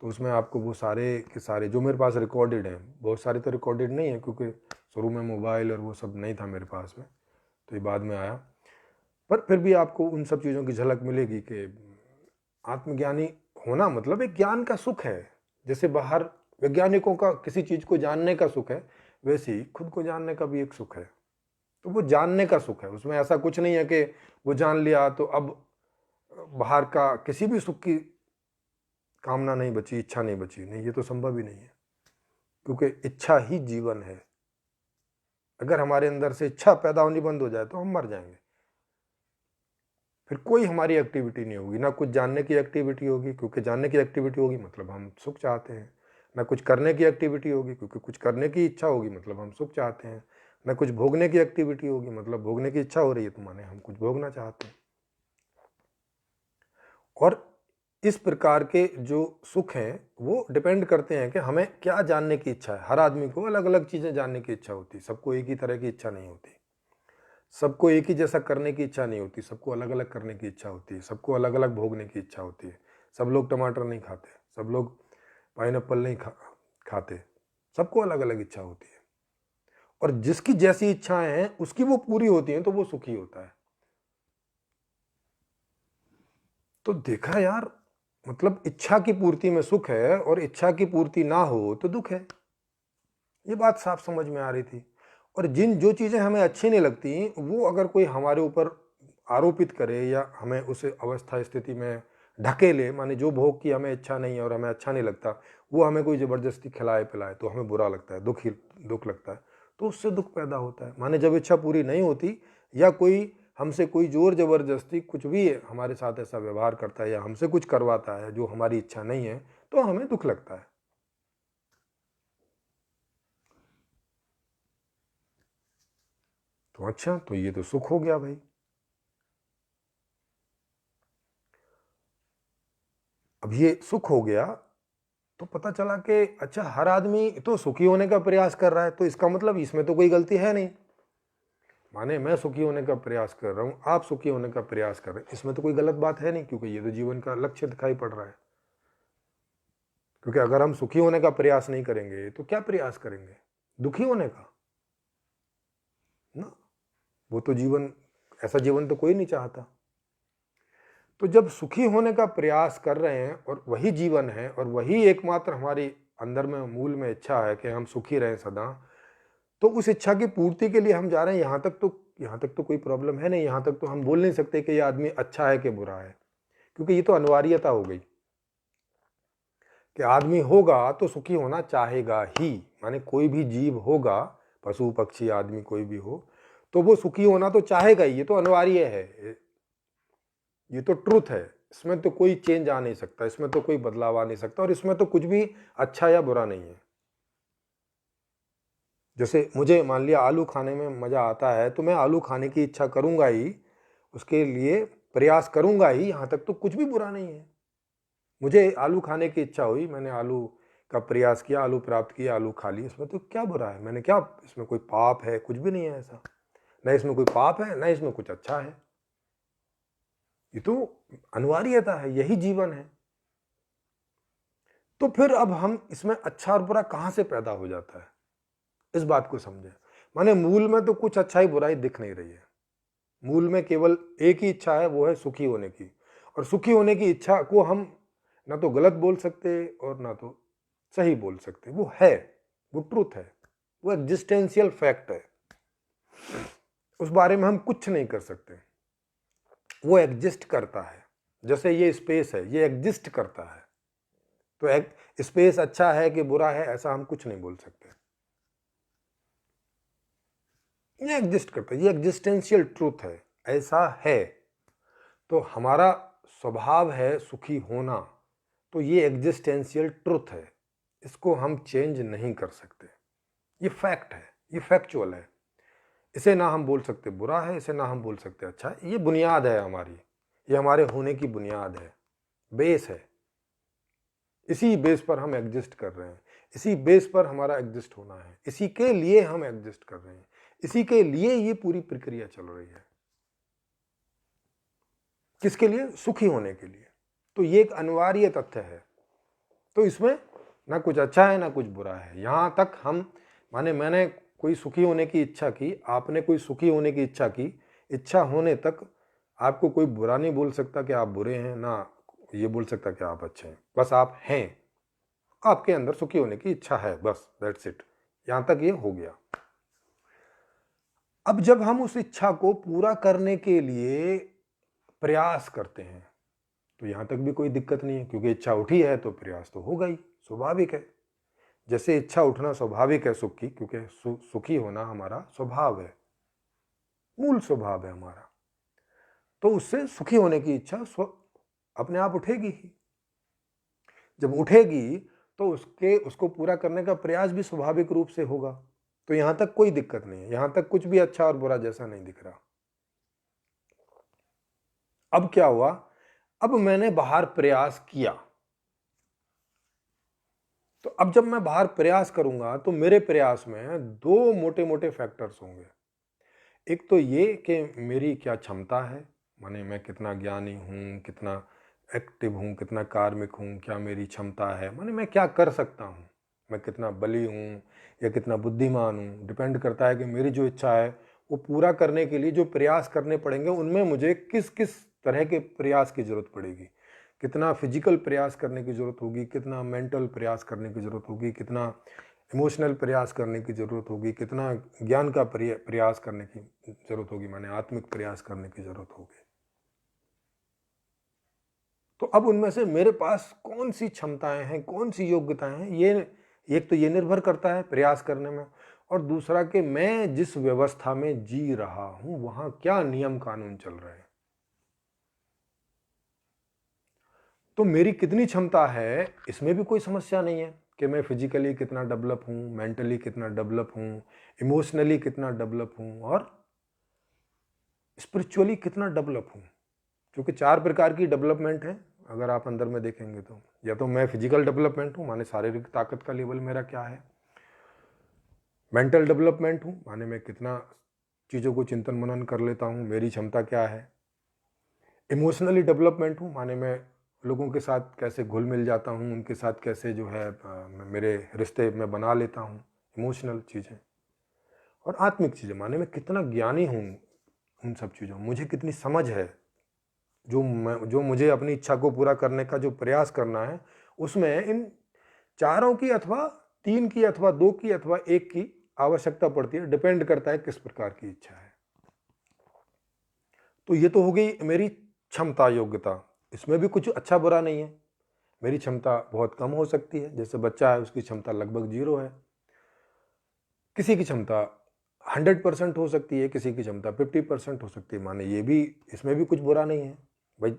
तो उसमें आपको वो सारे के सारे जो मेरे पास रिकॉर्डेड हैं, बहुत सारे तो रिकॉर्डेड नहीं है क्योंकि शुरू में मोबाइल और वो सब नहीं था मेरे पास में, तो ये बाद में आया। पर फिर भी आपको उन सब चीज़ों की झलक मिलेगी कि आत्मज्ञानी होना मतलब एक ज्ञान का सुख है। जैसे बाहर वैज्ञानिकों का किसी चीज़ को जानने का सुख है, वैसे ही खुद को जानने का भी एक सुख है। तो वो जानने का सुख है, उसमें ऐसा कुछ नहीं है कि वो जान लिया तो अब बाहर का किसी भी सुख की कामना नहीं बची, इच्छा नहीं बची। नहीं, ये तो संभव ही नहीं है, क्योंकि इच्छा ही जीवन है। अगर हमारे अंदर से इच्छा पैदा होनी बंद हो जाए तो हम मर जाएंगे। फिर कोई हमारी एक्टिविटी नहीं होगी, ना कुछ जानने की एक्टिविटी होगी, क्योंकि जानने की एक्टिविटी होगी मतलब हम सुख चाहते हैं। ना कुछ करने की एक्टिविटी होगी, क्योंकि कुछ करने की इच्छा होगी मतलब हम सुख चाहते हैं। ना कुछ भोगने की एक्टिविटी होगी, मतलब भोगने की इच्छा हो रही है तो माने हम कुछ भोगना चाहते हैं। और इस प्रकार के जो सुख हैं वो डिपेंड करते हैं कि हमें क्या जानने की इच्छा है। हर आदमी को अलग अलग चीज़ें जानने की इच्छा होती है, सबको एक ही तरह की इच्छा नहीं होती। सबको एक ही जैसा करने की इच्छा नहीं होती, सबको अलग अलग करने की इच्छा होती है, सबको अलग अलग भोगने की इच्छा होती है। सब लोग टमाटर नहीं खाते, सब लोग पाइनएप्पल नहीं खाते, सबको अलग अलग इच्छा होती है। और जिसकी जैसी इच्छाएं हैं उसकी वो पूरी होती हैं तो वो सुखी होता है। तो देखा यार, मतलब इच्छा की पूर्ति में सुख है और इच्छा की पूर्ति ना हो तो दुख है। ये बात साफ समझ में आ रही थी। और जो चीज़ें हमें अच्छी नहीं लगती, वो अगर कोई हमारे ऊपर आरोपित करे या हमें उस अवस्था स्थिति में ढकेले, माने जो भोग की हमें इच्छा नहीं है और हमें अच्छा नहीं लगता, वो हमें कोई ज़बरदस्ती खिलाए पिलाए तो हमें बुरा लगता है, दुख लगता है। तो उससे दुख पैदा होता है। माने जब इच्छा पूरी नहीं होती या कोई हमसे कोई जोर ज़बरदस्ती कुछ भी हमारे साथ ऐसा व्यवहार करता है या हमसे कुछ करवाता है जो हमारी इच्छा नहीं है, तो हमें दुख लगता है। तो अच्छा, तो ये तो सुख हो गया भाई। अब ये सुख हो गया तो पता चला कि अच्छा, हर आदमी तो सुखी होने का प्रयास कर रहा है, तो इसका मतलब इसमें तो कोई गलती है नहीं। माने मैं सुखी होने का प्रयास कर रहा हूँ, आप सुखी होने का प्रयास कर रहे हैं, इसमें तो कोई गलत बात है नहीं, क्योंकि ये तो जीवन का लक्ष्य दिखाई पड़ रहा है। क्योंकि अगर हम सुखी होने का प्रयास नहीं करेंगे तो क्या प्रयास करेंगे? दुखी होने का ना। वो तो जीवन, ऐसा जीवन तो कोई नहीं चाहता। तो जब सुखी होने का प्रयास कर रहे हैं और वही जीवन है और वही एकमात्र हमारी अंदर में मूल में इच्छा है कि हम सुखी रहें सदा, तो उस इच्छा की पूर्ति के लिए हम जा रहे हैं। यहाँ तक तो कोई प्रॉब्लम है नहीं। यहाँ तक तो हम बोल नहीं सकते कि ये आदमी अच्छा है कि बुरा है, क्योंकि ये तो अनिवार्यता हो गई कि आदमी होगा तो सुखी होना चाहेगा ही। माने कोई भी जीव होगा, पशु पक्षी आदमी कोई भी हो, तो वो सुखी होना तो चाहेगा ही। ये तो अनिवार्य है, ये तो ट्रूथ है। इसमें तो कोई चेंज आ नहीं सकता, इसमें तो कोई बदलाव आ नहीं सकता, और इसमें तो कुछ भी अच्छा या बुरा नहीं है। जैसे मुझे मान लिया आलू खाने में मज़ा आता है तो मैं आलू खाने की इच्छा करूंगा ही, उसके लिए प्रयास करूंगा ही। यहाँ तक तो कुछ भी बुरा नहीं है। मुझे आलू खाने की इच्छा हुई, मैंने आलू का प्रयास किया, आलू प्राप्त किया, आलू खा ली, इसमें तो क्या बुरा है? मैंने क्या, इसमें कोई पाप है? कुछ भी नहीं है ऐसा। न इसमें कोई पाप है, न इसमें कुछ अच्छा है। ये तो अनिवार्यता है, यही जीवन है। तो फिर अब हम इसमें अच्छा और बुरा कहां से पैदा हो जाता है, इस बात को समझें। माने मूल में तो कुछ अच्छाई बुराई दिख नहीं रही है। मूल में केवल एक ही इच्छा है, वो है सुखी होने की। और सुखी होने की इच्छा को हम ना तो गलत बोल सकते और ना तो सही बोल सकते। वो है, वो ट्रूथ है, वो एग्जिस्टेंशियल फैक्ट है। उस बारे में हम कुछ नहीं कर सकते। वो एग्जिस्ट करता है। जैसे ये स्पेस है, ये एग्जिस्ट करता है। तो स्पेस अच्छा है कि बुरा है, ऐसा हम कुछ नहीं बोल सकते। ये एग्जिस्ट करता है, ये एग्जिस्टेंशियल ट्रूथ है, ऐसा है। तो हमारा स्वभाव है सुखी होना, तो ये एग्जिस्टेंशियल ट्रूथ है, इसको हम चेंज नहीं कर सकते। ये फैक्ट है, ये फैक्चुअल है। इसे ना हम बोल सकते बुरा है, इसे ना हम बोल सकते अच्छा है। ये बुनियाद है हमारी, ये हमारे होने की बुनियाद है, बेस है। इसी बेस पर हम एग्जिस्ट कर रहे हैं, इसी बेस पर हमारा एग्जिस्ट होना है, इसी के लिए हम एग्जिस्ट कर रहे हैं, इसी के लिए ये पूरी प्रक्रिया चल रही है। किसके लिए? सुखी होने के लिए। तो ये एक अनिवार्य तथ्य है। तो इसमें ना कुछ अच्छा है ना कुछ बुरा है। यहां तक हम माने मैंने कोई सुखी होने की इच्छा की, आपने कोई सुखी होने की इच्छा की, इच्छा होने तक आपको कोई बुरा नहीं बोल सकता कि आप बुरे हैं, ना ये बोल सकता कि आप अच्छे हैं। बस आप हैं, आपके अंदर सुखी होने की इच्छा है, बस दैट्स इट। यहां तक ये हो गया। अब जब हम उस इच्छा को पूरा करने के लिए प्रयास करते हैं तो यहां तक भी कोई दिक्कत नहीं है, क्योंकि इच्छा उठी है तो प्रयास तो होगा ही, स्वाभाविक है। जैसे इच्छा उठना स्वाभाविक है सुख की, क्योंकि सुखी होना हमारा स्वभाव है, मूल स्वभाव है हमारा। तो उससे सुखी होने की इच्छा अपने आप उठेगी ही। जब उठेगी तो उसको पूरा करने का प्रयास भी स्वाभाविक रूप से होगा। तो यहां तक कोई दिक्कत नहीं है, यहां तक कुछ भी अच्छा और बुरा जैसा नहीं दिख रहा। अब क्या हुआ? अब मैंने बाहर प्रयास किया, तो अब जब मैं बाहर प्रयास करूंगा तो मेरे प्रयास में दो मोटे मोटे फैक्टर्स होंगे। एक तो ये कि मेरी क्या क्षमता है, माने मैं कितना ज्ञानी हूँ, कितना एक्टिव हूँ, कितना कार्मिक हूँ, क्या मेरी क्षमता है, माने मैं क्या कर सकता हूँ, मैं कितना बली हूँ या कितना बुद्धिमान हूँ। डिपेंड करता है कि मेरी जो इच्छा है वो पूरा करने के लिए जो प्रयास करने पड़ेंगे उनमें मुझे किस किस तरह के प्रयास की जरूरत पड़ेगी। कितना फिजिकल प्रयास करने की जरूरत होगी, कितना मेंटल प्रयास करने की जरूरत होगी, कितना इमोशनल प्रयास करने की ज़रूरत होगी, कितना ज्ञान का प्रयास करने की ज़रूरत होगी, माने आत्मिक प्रयास करने की ज़रूरत होगी। तो अब उनमें से मेरे पास कौन सी क्षमताएं हैं, कौन सी योग्यताएं हैं, ये एक तो ये निर्भर करता है प्रयास करने में, और दूसरा कि मैं जिस व्यवस्था में जी रहा हूं वहां क्या नियम कानून चल रहे हैं। तो मेरी कितनी क्षमता है इसमें भी कोई समस्या नहीं है कि मैं फिजिकली कितना डेवलप हूँ, मेंटली कितना डेवलप हूँ, इमोशनली कितना डेवलप हूँ और स्पिरिचुअली कितना डेवलप हूँ। क्योंकि 4 प्रकार की डेवलपमेंट है अगर आप अंदर में देखेंगे तो। या तो मैं फिजिकल डेवलपमेंट हूँ, माने शारीरिक ताकत का लेवल मेरा क्या है। मेंटल डेवलपमेंट हूँ, माने मैं कितना चीज़ों को चिंतन मनन कर लेता हूँ, मेरी क्षमता क्या है। इमोशनली डेवलपमेंट हूँ, माने मैं लोगों के साथ कैसे घुल मिल जाता हूँ, उनके साथ कैसे जो है मेरे रिश्ते में बना लेता हूँ, इमोशनल चीज़ें। और आत्मिक चीज़ें, माने मैं कितना ज्ञानी हूँ उन सब चीज़ों, मुझे कितनी समझ है, जो मुझे अपनी इच्छा को पूरा करने का जो प्रयास करना है उसमें इन चारों की अथवा 3 की अथवा 2 की अथवा 1 की आवश्यकता पड़ती है। डिपेंड करता है किस प्रकार की इच्छा है। तो ये तो हो गई मेरी क्षमता, योग्यता। इसमें भी कुछ अच्छा बुरा नहीं है। मेरी क्षमता बहुत कम हो सकती है, जैसे बच्चा है उसकी क्षमता लगभग 0 है। किसी की क्षमता 100% हो सकती है, किसी की क्षमता 50% हो सकती है। माने ये भी, इसमें भी कुछ बुरा नहीं है भाई।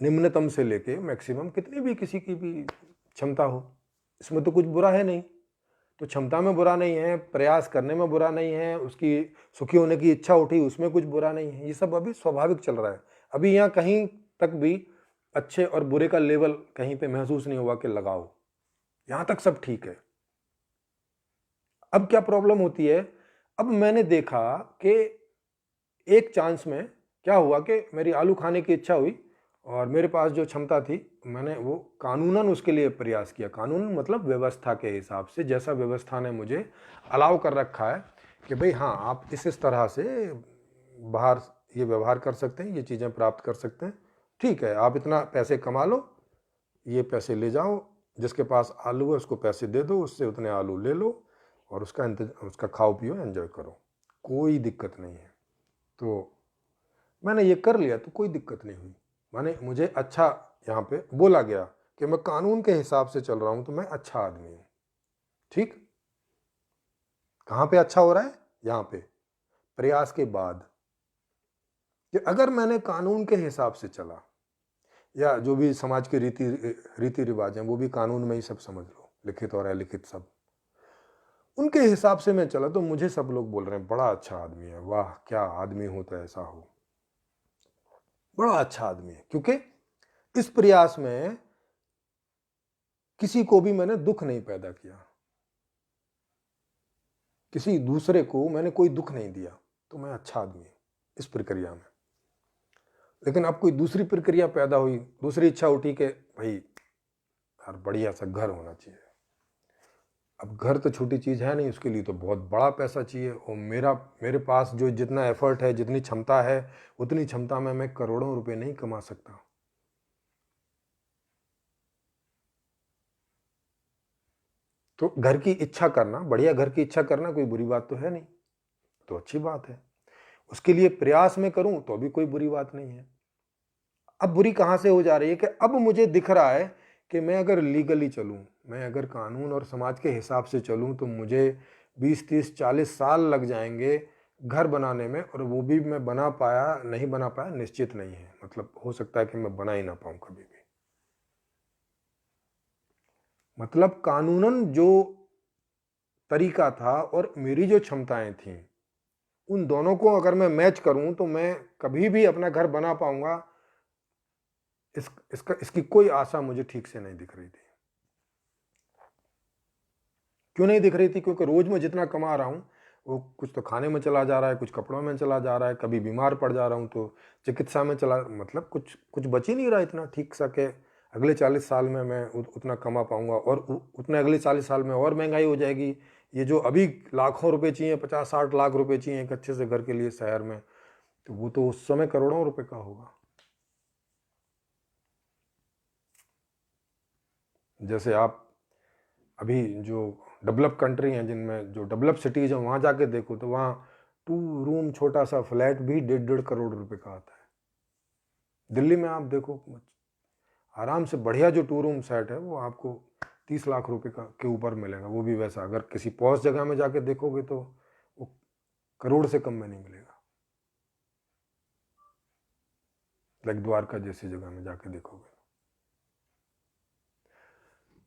निम्नतम से लेके मैक्सिमम कितनी भी किसी की भी क्षमता हो, इसमें तो कुछ बुरा है नहीं। तो क्षमता में बुरा नहीं है, प्रयास करने में बुरा नहीं है, उसकी सुखी होने की इच्छा उठी उसमें कुछ बुरा नहीं है। ये सब अभी स्वाभाविक चल रहा है। अभी यहाँ कहीं तक भी अच्छे और बुरे का लेवल कहीं पे महसूस नहीं हुआ कि लगाओ, यहाँ तक सब ठीक है। अब क्या प्रॉब्लम होती है? अब मैंने देखा कि एक चांस में क्या हुआ कि मेरी आलू खाने की इच्छा हुई और मेरे पास जो क्षमता थी मैंने वो कानूनन उसके लिए प्रयास किया। कानून मतलब व्यवस्था के हिसाब से, जैसा व्यवस्था ने मुझे अलाउ कर रखा है कि भाई हाँ आप इस तरह से बाहर ये व्यवहार कर सकते हैं, ये चीज़ें प्राप्त कर सकते हैं, ठीक है आप इतना पैसे कमा लो, ये पैसे ले जाओ, जिसके पास आलू है उसको पैसे दे दो, उससे उतने आलू ले लो और उसका खाओ पियो एंजॉय करो, कोई दिक्कत नहीं है। तो मैंने ये कर लिया तो कोई दिक्कत नहीं हुई। माने मुझे अच्छा यहाँ पे बोला गया कि मैं कानून के हिसाब से चल रहा हूँ तो मैं अच्छा आदमी हूँ। ठीक, कहाँ पे अच्छा हो रहा है? यहाँ पे प्रयास के बाद कि अगर मैंने कानून के हिसाब से चला, या जो भी समाज के रीति रिवाज हैं वो भी कानून में ही सब समझ लो, लिखित और अलिखित सब, उनके हिसाब से मैं चला तो मुझे सब लोग बोल रहे हैं बड़ा अच्छा आदमी है, वाह क्या आदमी होता है ऐसा हो, बड़ा अच्छा आदमी है। क्योंकि इस प्रयास में किसी को भी मैंने दुख नहीं पैदा किया, किसी दूसरे को मैंने कोई दुख नहीं दिया, तो मैं अच्छा आदमी हूं इस प्रक्रिया में। लेकिन अब कोई दूसरी प्रक्रिया पैदा हुई, दूसरी इच्छा उठी कि भाई यार बढ़िया सा घर होना चाहिए। अब घर तो छोटी चीज़ है नहीं, उसके लिए तो बहुत बड़ा पैसा चाहिए, और मेरे पास जो जितना एफर्ट है, जितनी क्षमता है, उतनी क्षमता में मैं करोड़ों रुपए नहीं कमा सकता। तो घर की इच्छा करना, बढ़िया घर की इच्छा करना कोई बुरी बात तो है नहीं, तो अच्छी बात है। उसके लिए प्रयास में करूं तो भी कोई बुरी बात नहीं है। अब बुरी कहां से हो जा रही है कि अब मुझे दिख रहा है कि मैं अगर लीगली चलूं, मैं अगर कानून और समाज के हिसाब से चलूं तो मुझे 20 30 40 साल लग जाएंगे घर बनाने में, और वो भी मैं बना पाया नहीं बना पाया निश्चित नहीं है, मतलब हो सकता है कि मैं बना ही ना पाऊं कभी भी। मतलब कानूनन जो तरीका था और मेरी जो क्षमताएं थी, उन दोनों को अगर मैं मैच करूं तो मैं कभी भी अपना घर बना पाऊंगा, इसकी कोई आशा मुझे ठीक से नहीं दिख रही थी। क्यों नहीं दिख रही थी? क्योंकि रोज मैं जितना कमा रहा हूँ वो कुछ तो खाने में चला जा रहा है, कुछ कपड़ों में चला जा रहा है, कभी बीमार पड़ जा रहा हूँ तो चिकित्सा में चला, मतलब कुछ कुछ बच ही नहीं रहा इतना ठीक सा कि अगले 40 साल में मैं उतना कमा पाऊंगा, और उतने अगले 40 साल में और महंगाई हो जाएगी। ये जो अभी लाखों रुपए चाहिए, 50 60 लाख रुपए चाहिए एक अच्छे से घर के लिए शहर में, तो वो तो उस समय करोड़ों रुपए का होगा। जैसे आप अभी जो डेवलप कंट्री हैं, जिनमें जो डेवलप सिटीज़ हैं, वहाँ जाके देखो तो वहाँ 2 रूम छोटा सा फ्लैट भी 1.5 1.5 करोड़ रुपए का आता है। दिल्ली में आप देखो आराम से बढ़िया जो 2 रूम सेट है वो आपको 30 लाख रुपए का के ऊपर मिलेगा, वो भी वैसा अगर किसी पॉश जगह में जाके देखोगे तो वो करोड़ से कम में नहीं मिलेगा। लाइक द्वारका जैसी जगह में जाके देखोगे।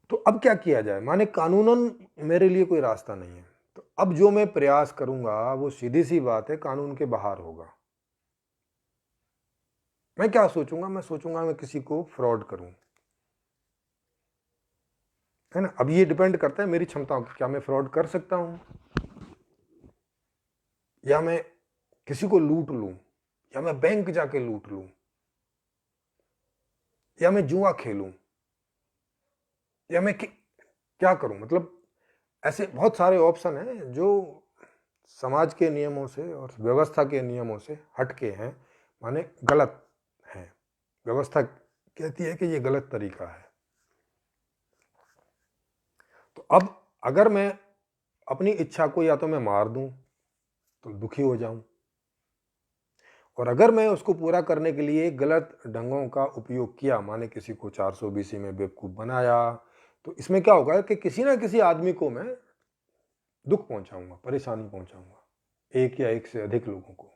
तो अब क्या किया जाए? माने कानूनन मेरे लिए कोई रास्ता नहीं है, तो अब जो मैं प्रयास करूंगा वो सीधी सी बात है कानून के बाहर होगा। मैं क्या सोचूंगा? मैं सोचूंगा मैं किसी को फ्रॉड करूं, है ना। अब ये डिपेंड करता है मेरी क्षमताओं की, क्या मैं फ्रॉड कर सकता हूं, या मैं किसी को लूट लूं, या मैं बैंक जाके लूट लूं, या मैं जुआ खेलूं, या मैं क्या करूं। मतलब ऐसे बहुत सारे ऑप्शन हैं जो समाज के नियमों से और व्यवस्था के नियमों से हटके हैं, माने गलत हैं। व्यवस्था कहती है कि ये गलत तरीका है। तो अब अगर मैं अपनी इच्छा को या तो मैं मार दूं तो दुखी हो जाऊं, और अगर मैं उसको पूरा करने के लिए गलत ढंगों का उपयोग किया, माने किसी को 400 BC में बेवकूफ़ बनाया, तो इसमें क्या होगा कि किसी ना किसी आदमी को मैं दुख पहुंचाऊंगा, परेशानी पहुंचाऊंगा, एक या एक से अधिक लोगों को।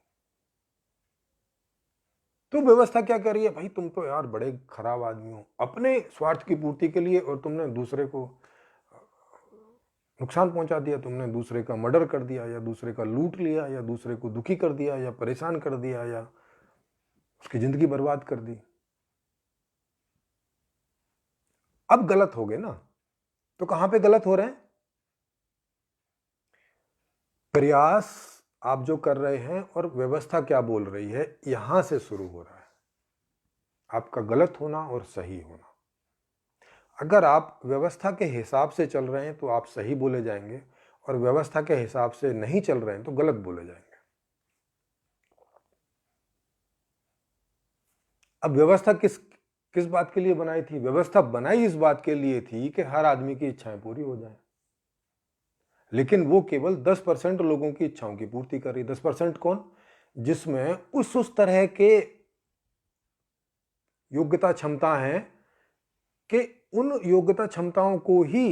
तो व्यवस्था क्या कर रही है? भाई तुम तो यार बड़े खराब आदमी हो, अपने स्वार्थ की पूर्ति के लिए, और तुमने दूसरे को नुकसान पहुंचा दिया, तुमने दूसरे का मर्डर कर दिया, या दूसरे का लूट लिया, या दूसरे को दुखी कर दिया, या परेशान कर दिया, या उसकी जिंदगी बर्बाद कर दी। अब गलत हो गए ना। तो कहां पे गलत हो रहे हैं? प्रयास आप जो कर रहे हैं और व्यवस्था क्या बोल रही है, यहां से शुरू हो रहा है आपका गलत होना और सही होना। अगर आप व्यवस्था के हिसाब से चल रहे हैं तो आप सही बोले जाएंगे, और व्यवस्था के हिसाब से नहीं चल रहे हैं तो गलत बोले जाएंगे। अब व्यवस्था किस किस बात के लिए बनाई थी? व्यवस्था बनाई इस बात के लिए थी कि हर आदमी की इच्छाएं पूरी हो जाएं। लेकिन वो केवल 10% लोगों की इच्छाओं की पूर्ति कर रही। 10% कौन? जिसमें उस तरह के योग्यता क्षमता है कि उन योग्यता क्षमताओं को ही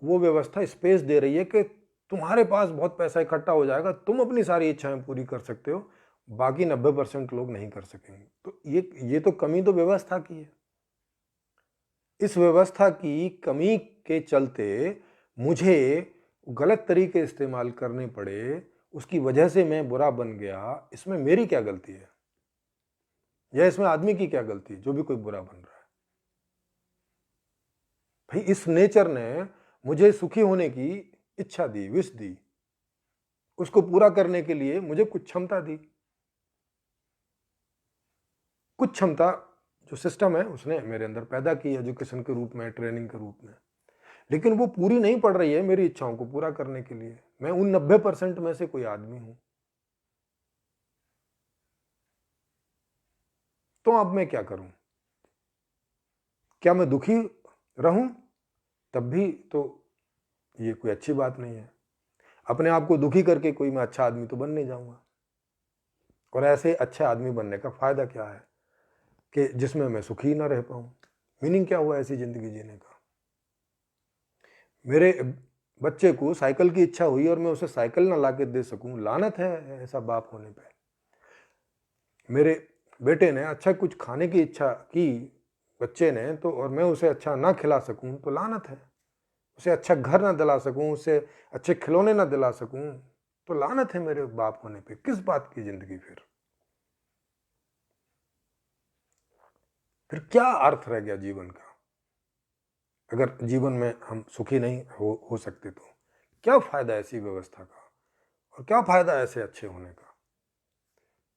वो व्यवस्था स्पेस दे रही है कि तुम्हारे पास बहुत पैसा इकट्ठा हो जाएगा, तुम अपनी सारी इच्छाएं पूरी कर सकते हो, बाकी 90% लोग नहीं कर सकेंगे। तो ये तो कमी तो व्यवस्था की है। इस व्यवस्था की कमी के चलते मुझे गलत तरीके इस्तेमाल करने पड़े, उसकी वजह से मैं बुरा बन गया। इसमें मेरी क्या गलती है, या इसमें आदमी की क्या गलती है जो भी कोई बुरा बन रहा है? भाई, इस नेचर ने मुझे सुखी होने की इच्छा दी, विश दी, उसको पूरा करने के लिए मुझे कुछ क्षमता दी। कुछ क्षमता जो सिस्टम है उसने मेरे अंदर पैदा की, एजुकेशन के रूप में, ट्रेनिंग के रूप में। लेकिन वो पूरी नहीं पड़ रही है मेरी इच्छाओं को पूरा करने के लिए। मैं उन 90% में से कोई आदमी हूं। तो अब मैं क्या करूं? क्या मैं दुखी रहूं? तब भी तो ये कोई अच्छी बात नहीं है। अपने आप को दुखी करके कोई मैं अच्छा आदमी तो बन नहीं जाऊंगा। और ऐसे अच्छे आदमी बनने का फायदा क्या है कि जिसमें मैं सुखी ना रह पाऊं? मीनिंग क्या हुआ ऐसी जिंदगी जीने का? मेरे बच्चे को साइकिल की इच्छा हुई और मैं उसे साइकिल ना लाके दे सकूं, लानत है ऐसा बाप होने पे। मेरे बेटे ने अच्छा कुछ खाने की इच्छा की, बच्चे ने, तो और मैं उसे अच्छा ना खिला सकूं तो लानत है। उसे अच्छा घर ना दिला सकूं, उसे अच्छे खिलौने ना दिला सकूं तो लानत है मेरे बाप होने पे। किस बात की जिंदगी फिर क्या अर्थ रह गया जीवन का? अगर जीवन में हम सुखी नहीं हो सकते तो क्या फायदा ऐसी व्यवस्था का, और क्या फायदा ऐसे अच्छे होने का?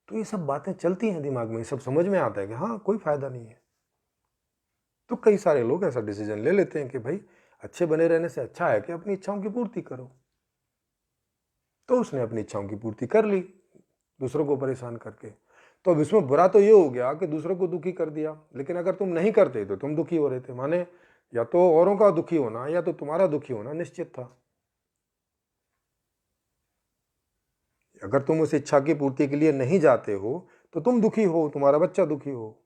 तो ये सब बातें चलती हैं दिमाग में, ये सब समझ में आता है कि हाँ, कोई फायदा नहीं है। तो कई सारे लोग ऐसा डिसीजन ले लेते हैं कि भाई, अच्छे बने रहने से अच्छा है कि अपनी इच्छाओं की पूर्ति करो। तो उसने अपनी इच्छाओं की पूर्ति कर ली दूसरों को परेशान करके। तो अब इसमें बुरा तो ये हो गया कि दूसरों को दुखी कर दिया, लेकिन अगर तुम नहीं करते तो तुम दुखी हो रहे थे। माने या तो औरों का दुखी होना या तो तुम्हारा दुखी होना निश्चित था। अगर तुम उस इच्छा की पूर्ति के लिए नहीं जाते हो तो तुम दुखी हो, तुम्हारा बच्चा दुखी हो।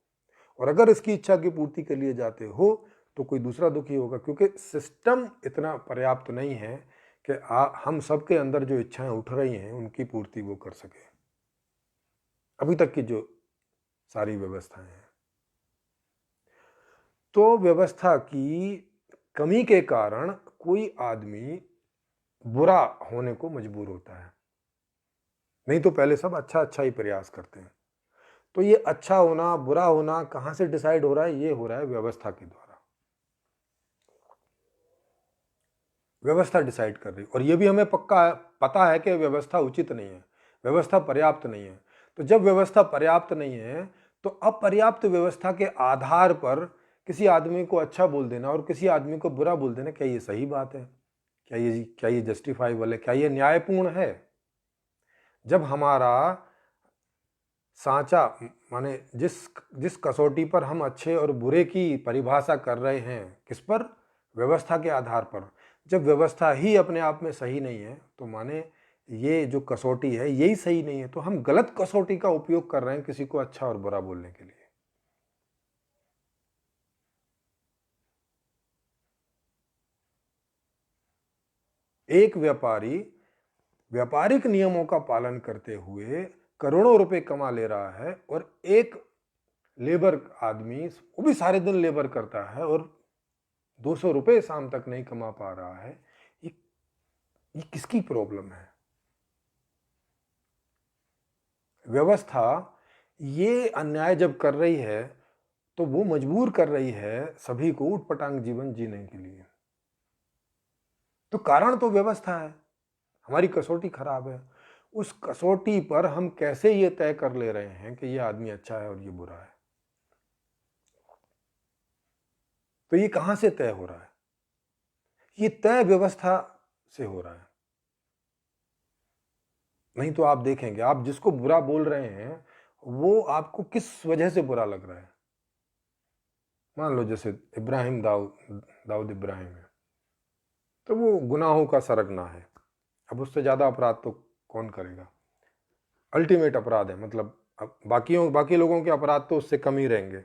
और अगर इसकी इच्छा की पूर्ति के लिए जाते हो तो कोई दूसरा दुखी होगा, क्योंकि सिस्टम इतना पर्याप्त नहीं है कि हम सबके अंदर जो इच्छाएं उठ रही हैं उनकी पूर्ति वो कर सके। अभी तक की जो सारी व्यवस्थाएं हैं, तो व्यवस्था की कमी के कारण कोई आदमी बुरा होने को मजबूर होता है। नहीं तो पहले सब अच्छा अच्छा ही प्रयास करते हैं। तो ये अच्छा होना बुरा होना कहां से डिसाइड हो रहा है? ये हो रहा है व्यवस्था के द्वारा। व्यवस्था डिसाइड कर रही, और ये भी हमें पक्का पता है कि व्यवस्था उचित नहीं है, व्यवस्था पर्याप्त नहीं है। तो जब व्यवस्था पर्याप्त नहीं है तो अपर्याप्त व्यवस्था के आधार पर किसी आदमी को अच्छा बोल देना और किसी आदमी को बुरा बोल देना, क्या ये सही बात है? क्या ये जस्टिफाइबल है? क्या ये न्यायपूर्ण है? जब हमारा सांचा, माने जिस जिस कसौटी पर हम अच्छे और बुरे की परिभाषा कर रहे हैं, किस पर? व्यवस्था के आधार पर। जब व्यवस्था ही अपने आप में सही नहीं है तो माने ये जो कसौटी है यही सही नहीं है, तो हम गलत कसौटी का उपयोग कर रहे हैं किसी को अच्छा और बुरा बोलने के लिए। एक व्यापारी व्यापारिक नियमों का पालन करते हुए करोड़ों रुपए कमा ले रहा है, और एक लेबर आदमी, वो भी सारे दिन लेबर करता है और 200 रुपए शाम तक नहीं कमा पा रहा है। ये ये किसकी प्रॉब्लम है? व्यवस्था ये अन्याय जब कर रही है तो वो मजबूर कर रही है सभी को ऊटपटांग जीवन जीने के लिए। तो कारण तो व्यवस्था है। हमारी कसौटी खराब है। उस कसौटी पर हम कैसे ये तय कर ले रहे हैं कि ये आदमी अच्छा है और ये बुरा है? तो ये कहां से तय हो रहा है? ये तय व्यवस्था से हो रहा है। नहीं तो आप देखेंगे, आप जिसको बुरा बोल रहे हैं वो आपको किस वजह से बुरा लग रहा है। मान लो जैसे इब्राहिम दाऊद दाऊद इब्राहिम है, तो वो गुनाहों का सरगना है। अब उससे ज्यादा अपराध तो कौन करेगा? अल्टीमेट अपराध है, मतलब अब बाकी लोगों के अपराध तो उससे कम ही रहेंगे।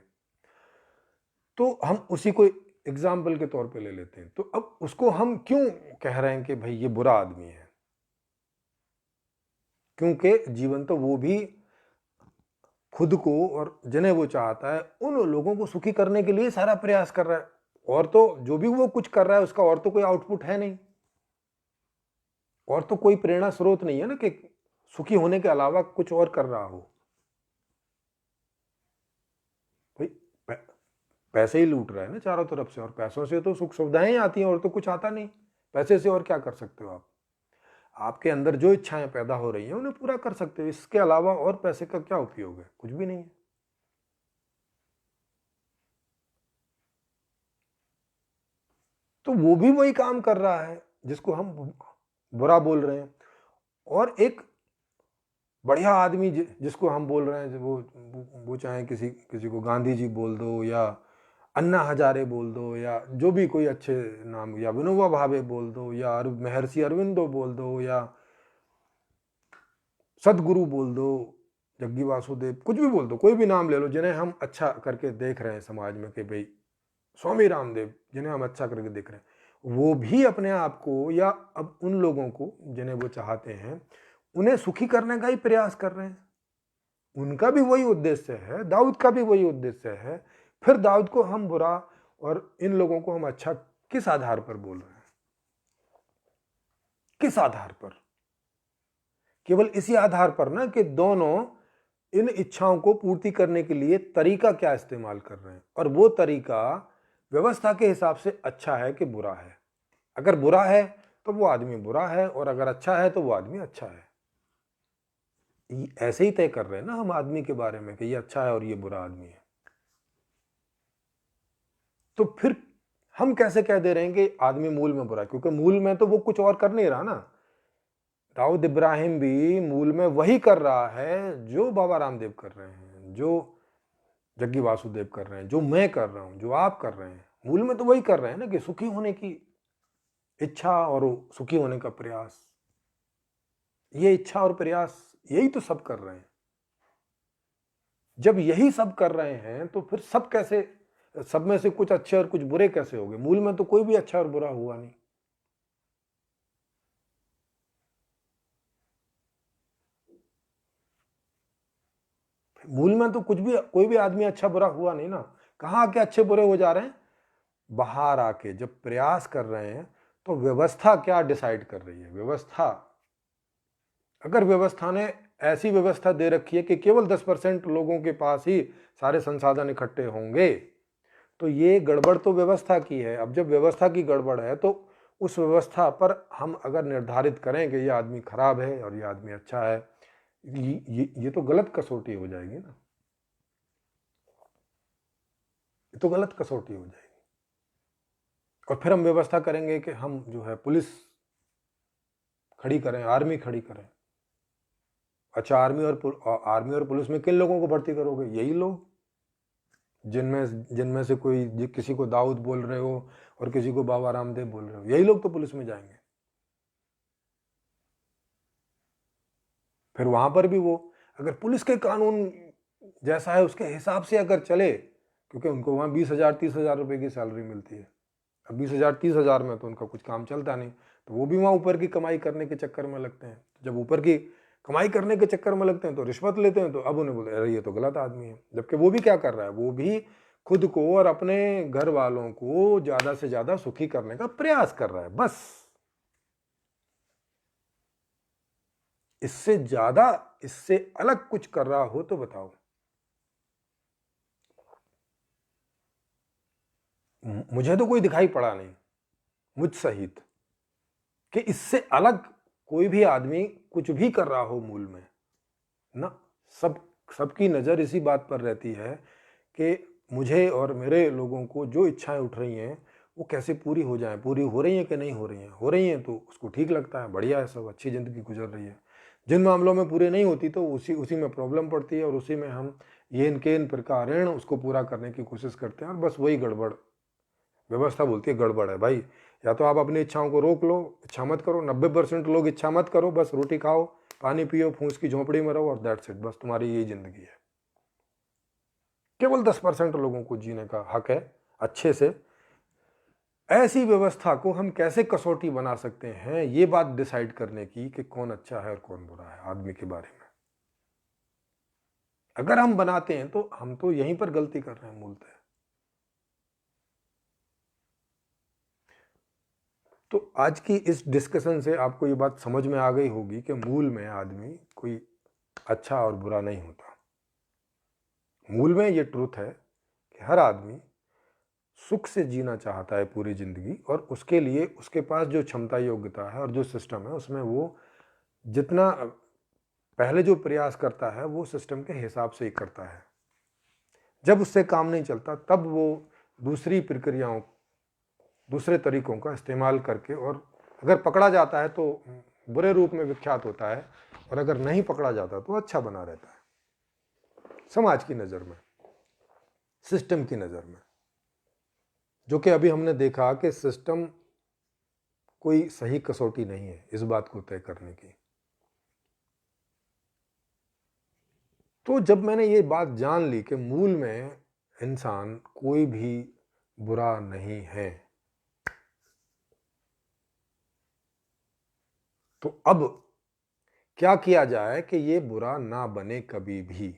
तो हम उसी को एग्जाम्पल के तौर पे ले लेते हैं। तो अब उसको हम क्यों कह रहे हैं कि भाई ये बुरा आदमी है? क्योंकि जीवन तो वो भी खुद को और जिन्हें वो चाहता है उन लोगों को सुखी करने के लिए सारा प्रयास कर रहा है। और तो जो भी वो कुछ कर रहा है उसका और तो कोई आउटपुट है नहीं, और तो कोई प्रेरणा स्रोत नहीं है ना कि सुखी होने के अलावा कुछ और कर रहा हो। भाई पैसे ही लूट रहा है ना चारों तरफ से, और पैसों से तो सुख सुविधाएं आती हैं और तो कुछ आता नहीं। पैसे से और क्या कर सकते हो आप? आपके अंदर जो इच्छाएं पैदा हो रही हैं उन्हें पूरा कर सकते हो। इसके अलावा और पैसे का क्या उपयोग है? कुछ भी नहीं है। तो वो भी वही काम कर रहा है जिसको हम बुरा बोल रहे हैं। और एक बढ़िया आदमी जिसको हम बोल रहे हैं, वो चाहे किसी किसी को गांधी जी बोल दो या अन्ना हजारे बोल दो या जो भी कोई अच्छे नाम, या विनोबा भावे बोल दो या महर्षि अरविंदो बोल दो या सदगुरु बोल दो, जग्गी वासुदेव, कुछ भी बोल दो, कोई भी नाम ले लो जिन्हें हम अच्छा करके देख रहे हैं समाज में, कि भाई स्वामी रामदेव जिन्हें हम अच्छा करके देख रहे हैं, वो भी अपने आप को या अब उन लोगों को जिन्हें वो चाहते हैं उन्हें सुखी करने का ही प्रयास कर रहे हैं। उनका भी वही उद्देश्य है, दाऊद का भी वही उद्देश्य है। फिर दाऊद को हम बुरा और इन लोगों को हम अच्छा किस आधार पर बोल रहे हैं? किस आधार पर? केवल इसी आधार पर ना कि दोनों इन इच्छाओं को पूर्ति करने के लिए तरीका क्या इस्तेमाल कर रहे हैं, और वो तरीका व्यवस्था के हिसाब से अच्छा है कि बुरा है। अगर बुरा है तो वो आदमी बुरा है, और अगर अच्छा है तो वो आदमी अच्छा है। ऐसे ही तय कर रहे हैं ना हम आदमी के बारे में कि ये अच्छा है और ये बुरा आदमी है। तो फिर हम कैसे कह दे रहे हैं कि आदमी मूल में बुरा है? क्योंकि मूल में तो वो कुछ और कर नहीं रहा ना। दाऊद इब्राहिम भी मूल में वही कर रहा है जो बाबा रामदेव कर रहे हैं, जो जग्गी वासुदेव कर रहे हैं, जो मैं कर रहा हूं, जो आप कर रहे हैं। मूल में तो वही कर रहे हैं ना, कि सुखी होने की इच्छा और सुखी होने का प्रयास। ये इच्छा और प्रयास यही तो सब कर रहे हैं। जब यही सब कर रहे हैं तो फिर सब कैसे, सब में से कुछ अच्छे और कुछ बुरे कैसे हो गए? मूल में तो कोई भी अच्छा और बुरा हुआ नहीं। मूल में तो कुछ भी, कोई भी आदमी अच्छा बुरा हुआ नहीं ना। कहां आके अच्छे बुरे हो जा रहे हैं? बाहर आके जब प्रयास कर रहे हैं तो व्यवस्था क्या डिसाइड कर रही है? व्यवस्था, अगर व्यवस्था ने ऐसी व्यवस्था दे रखी है कि केवल 10% लोगों के पास ही सारे संसाधन इकट्ठे होंगे, तो ये गड़बड़ तो व्यवस्था की है। अब जब व्यवस्था की गड़बड़ है तो उस व्यवस्था पर हम अगर निर्धारित करें कि ये आदमी खराब है और ये आदमी अच्छा है, ये तो गलत कसौटी हो जाएगी ना। ये तो गलत कसौटी हो जाएगी। और फिर हम व्यवस्था करेंगे कि हम जो है पुलिस खड़ी करें, आर्मी खड़ी करें। अच्छा, आर्मी और पुलिस में किन लोगों को भर्ती करोगे? यही लोग जिनमें से कोई किसी को दाऊद बोल रहे हो और किसी को बाबा रामदेव बोल रहे हो, यही लोग तो पुलिस में जाएंगे। फिर वहां पर भी वो, अगर पुलिस के कानून जैसा है उसके हिसाब से अगर चले, क्योंकि उनको वहां 20,000 30,000 रुपए की सैलरी मिलती है। अब 20,000 30,000 में तो उनका कुछ काम चलता नहीं, तो वो भी वहां ऊपर की कमाई करने के चक्कर में लगते हैं। जब ऊपर की कमाई करने के चक्कर में लगते हैं तो रिश्वत लेते हैं। तो अब उन्हें बोलते अरे ये तो गलत आदमी है। जबकि वो भी क्या कर रहा है? वो भी खुद को और अपने घर वालों को ज्यादा से ज्यादा सुखी करने का प्रयास कर रहा है, बस। इससे ज्यादा, इससे अलग कुछ कर रहा हो तो बताओ। मुझे तो कोई दिखाई पड़ा नहीं, मुझ सहित, कि इससे अलग कोई भी आदमी कुछ भी कर रहा हो मूल में ना, सबकी नज़र इसी बात पर रहती है कि मुझे और मेरे लोगों को जो इच्छाएं उठ रही हैं वो कैसे पूरी हो जाएं, पूरी हो रही हैं कि नहीं हो रही हैं तो उसको ठीक लगता है, बढ़िया है, सब अच्छी ज़िंदगी गुजर रही है। जिन मामलों में पूरी नहीं होती तो उसी में प्रॉब्लम पड़ती है और उसी में हम ये इनके इन प्रकार उसको पूरा करने की कोशिश करते हैं और बस वही गड़बड़ व्यवस्था बोलती है गड़बड़ है भाई। या तो आप अपनी इच्छाओं को रोक लो, इच्छा मत करो। 90% लोग इच्छा मत करो, बस रोटी खाओ, पानी पियो, फूस की झोंपड़ी में रहो और दैट्स इट, बस तुम्हारी यही जिंदगी है। केवल 10% लोगों को जीने का हक है अच्छे से। ऐसी व्यवस्था को हम कैसे कसौटी बना सकते हैं, ये बात डिसाइड करने की कि कौन अच्छा है और कौन बुरा है आदमी के बारे में। अगर हम बनाते हैं तो हम तो यहीं पर गलती कर रहे हैं मूलतः। तो आज की इस डिस्कशन से आपको ये बात समझ में आ गई होगी कि मूल में आदमी कोई अच्छा और बुरा नहीं होता। मूल में ये ट्रूथ है कि हर आदमी सुख से जीना चाहता है पूरी जिंदगी, और उसके लिए उसके पास जो क्षमता योग्यता है और जो सिस्टम है उसमें वो जितना पहले जो प्रयास करता है वो सिस्टम के हिसाब से ही करता है। जब उससे काम नहीं चलता तब वो दूसरी प्रक्रियाओं, दूसरे तरीकों का इस्तेमाल करके, और अगर पकड़ा जाता है तो बुरे रूप में विख्यात होता है, और अगर नहीं पकड़ा जाता तो अच्छा बना रहता है समाज की नज़र में, सिस्टम की नज़र में। जो कि अभी हमने देखा कि सिस्टम कोई सही कसौटी नहीं है इस बात को तय करने की। तो जब मैंने ये बात जान ली कि मूल में इंसान कोई भी बुरा नहीं है, तो अब क्या किया जाए कि ये बुरा ना बने कभी भी।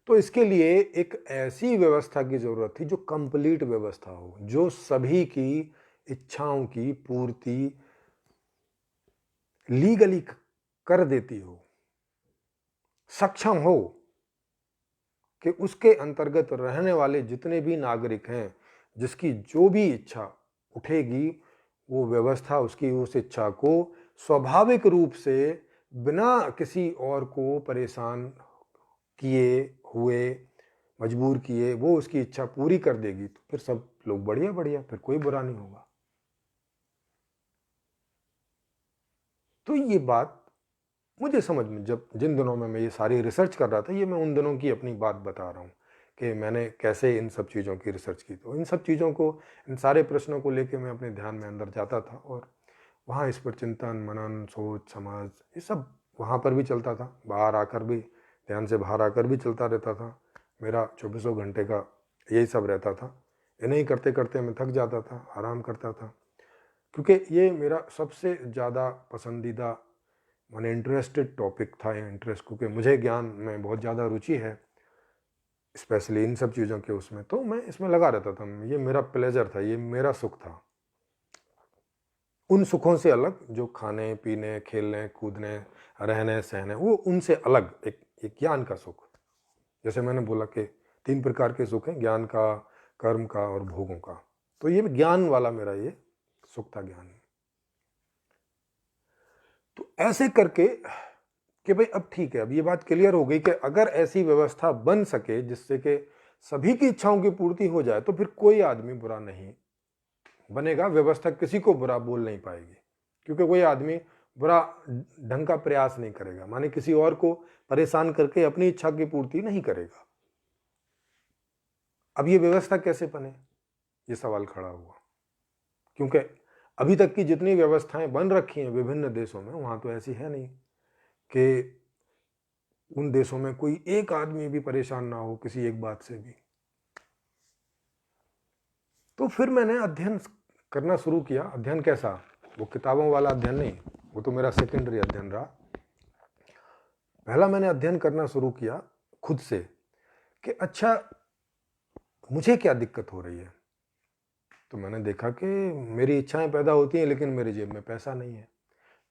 तो इसके लिए एक ऐसी व्यवस्था की जरूरत थी जो कंप्लीट व्यवस्था हो, जो सभी की इच्छाओं की पूर्ति लीगली कर देती हो, सक्षम हो कि उसके अंतर्गत रहने वाले जितने भी नागरिक हैं, जिसकी जो भी इच्छा उठेगी वो व्यवस्था उसकी उस इच्छा को स्वाभाविक रूप से बिना किसी और को परेशान किए हुए, मजबूर किए, वो उसकी इच्छा पूरी कर देगी। तो फिर सब लोग बढ़िया बढ़िया, फिर कोई बुरा नहीं होगा। तो ये बात मुझे समझ में, जब जिन दिनों में मैं ये सारी रिसर्च कर रहा था, ये मैं उन दिनों की अपनी बात बता रहा हूँ कि मैंने कैसे इन सब चीज़ों की रिसर्च की। तो इन सब चीज़ों को, इन सारे प्रश्नों को लेके मैं अपने ध्यान में अंदर जाता था और वहाँ इस पर चिंतन, मनन, सोच, समझ, ये सब वहाँ पर भी चलता था, बाहर आकर भी, ध्यान से बाहर आकर भी चलता रहता था। मेरा 24 घंटे का यही सब रहता था। इन्हें करते करते मैं थक जाता था, आराम करता था, क्योंकि ये मेरा सबसे ज़्यादा पसंदीदा मैंने इंटरेस्टेड टॉपिक था। इंटरेस्ट, क्योंकि मुझे ज्ञान में बहुत ज़्यादा रुचि है, स्पेशली इन सब चीज़ों के उसमें, तो मैं इसमें लगा रहता था। ये मेरा प्लेजर था, ये मेरा सुख था। उन सुखों से अलग जो खाने पीने, खेलने कूदने, रहने सहने, वो उनसे अलग एक ज्ञान का सुख। जैसे मैंने बोला कि 3 प्रकार के सुख हैं, ज्ञान का, कर्म का और भोगों का। तो ये ज्ञान वाला मेरा ये सुख था, ज्ञान। तो ऐसे करके कि भाई अब ठीक है, अब ये बात क्लियर हो गई कि अगर ऐसी व्यवस्था बन सके जिससे कि सभी की इच्छाओं की पूर्ति हो जाए तो फिर कोई आदमी बुरा नहीं बनेगा। व्यवस्था किसी को बुरा बोल नहीं पाएगी, क्योंकि कोई आदमी बुरा ढंग का प्रयास नहीं करेगा, माने किसी और को परेशान करके अपनी इच्छा की पूर्ति नहीं करेगा। अब ये व्यवस्था कैसे बने, ये सवाल खड़ा हुआ, क्योंकि अभी तक की जितनी व्यवस्थाएं बन रखी हैं विभिन्न देशों में, वहां तो ऐसी है नहीं कि उन देशों में कोई एक आदमी भी परेशान ना हो किसी एक बात से भी। तो फिर मैंने अध्ययन करना शुरू किया। अध्ययन कैसा, वो किताबों वाला अध्ययन नहीं, वो तो मेरा सेकेंडरी अध्ययन रहा। पहला मैंने अध्ययन करना शुरू किया खुद से कि अच्छा मुझे क्या दिक्कत हो रही है। तो मैंने देखा कि मेरी इच्छाएं पैदा होती हैं लेकिन मेरी जेब में पैसा नहीं है,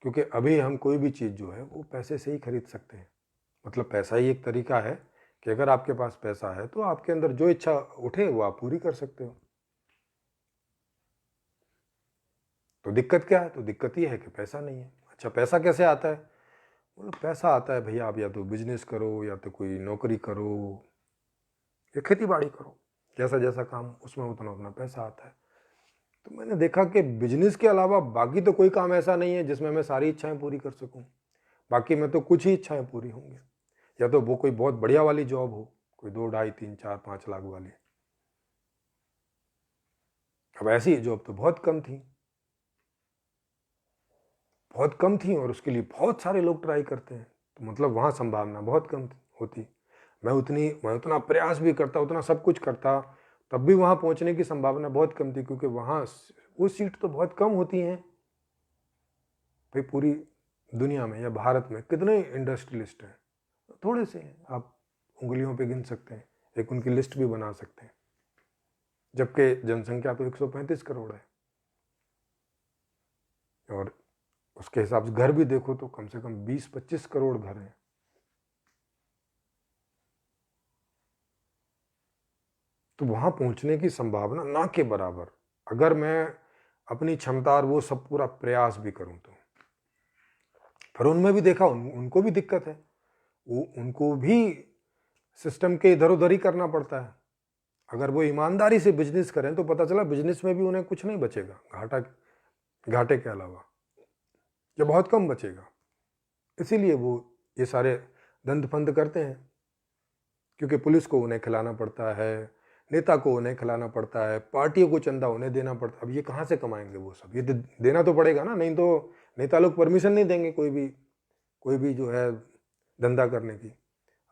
क्योंकि अभी हम कोई भी चीज़ जो है वो पैसे से ही खरीद सकते हैं। मतलब पैसा ही एक तरीका है कि अगर आपके पास पैसा है तो आपके अंदर जो इच्छा उठे वो आप पूरी कर सकते हो। तो दिक्कत क्या है, तो दिक्कत ये है कि पैसा नहीं है। अच्छा पैसा कैसे आता है? बोले पैसा आता है भैया, आप या तो बिजनेस करो, या तो कोई नौकरी करो, या खेती बाड़ी करो, जैसा जैसा काम उसमें उतना उतना पैसा आता है। तो मैंने देखा कि बिजनेस के अलावा बाकी तो कोई काम ऐसा नहीं है जिसमें मैं सारी इच्छाएं पूरी कर सकूं। बाकी में तो कुछ ही इच्छाएं पूरी होंगी, या तो वो कोई बहुत बढ़िया वाली जॉब हो, कोई 2, ढाई, 3, 4, 5 लाख वाली। अब ऐसी जॉब तो बहुत कम थी, बहुत कम थी, और उसके लिए बहुत सारे लोग ट्राई करते हैं, तो मतलब वहाँ संभावना बहुत कम होती। मैं उतना प्रयास भी करता, उतना सब कुछ करता, तब भी वहाँ पहुँचने की संभावना बहुत कम थी, क्योंकि वहाँ वो सीट तो बहुत कम होती हैं। भाई पूरी दुनिया में या भारत में कितने इंडस्ट्रियलिस्ट हैं? थोड़े से हैं, आप उंगलियों पे गिन सकते हैं, एक उनकी लिस्ट भी बना सकते हैं, जबकि जनसंख्या तो 135 करोड़ है, और उसके हिसाब से घर भी देखो तो कम से कम 20-25 करोड़ घर हैं। तो वहां पहुंचने की संभावना ना के बराबर, अगर मैं अपनी क्षमता और वो सब पूरा प्रयास भी करूं तो। पर उनमें भी देखा, उनको भी दिक्कत है, उनको भी सिस्टम के इधर उधर ही करना पड़ता है। अगर वो ईमानदारी से बिजनेस करें तो पता चला बिजनेस में भी उन्हें कुछ नहीं बचेगा, घाटे के अलावा, या बहुत कम बचेगा। इसीलिए वो ये सारे दंड फंद करते हैं, क्योंकि पुलिस को उन्हें खिलाना पड़ता है, नेता को उन्हें खिलाना पड़ता है, पार्टियों को चंदा उन्हें देना पड़ता है। अब ये कहाँ से कमाएंगे वो सब? ये देना तो पड़ेगा ना, नहीं तो नेता लोग परमिशन नहीं देंगे कोई भी जो है धंधा करने की।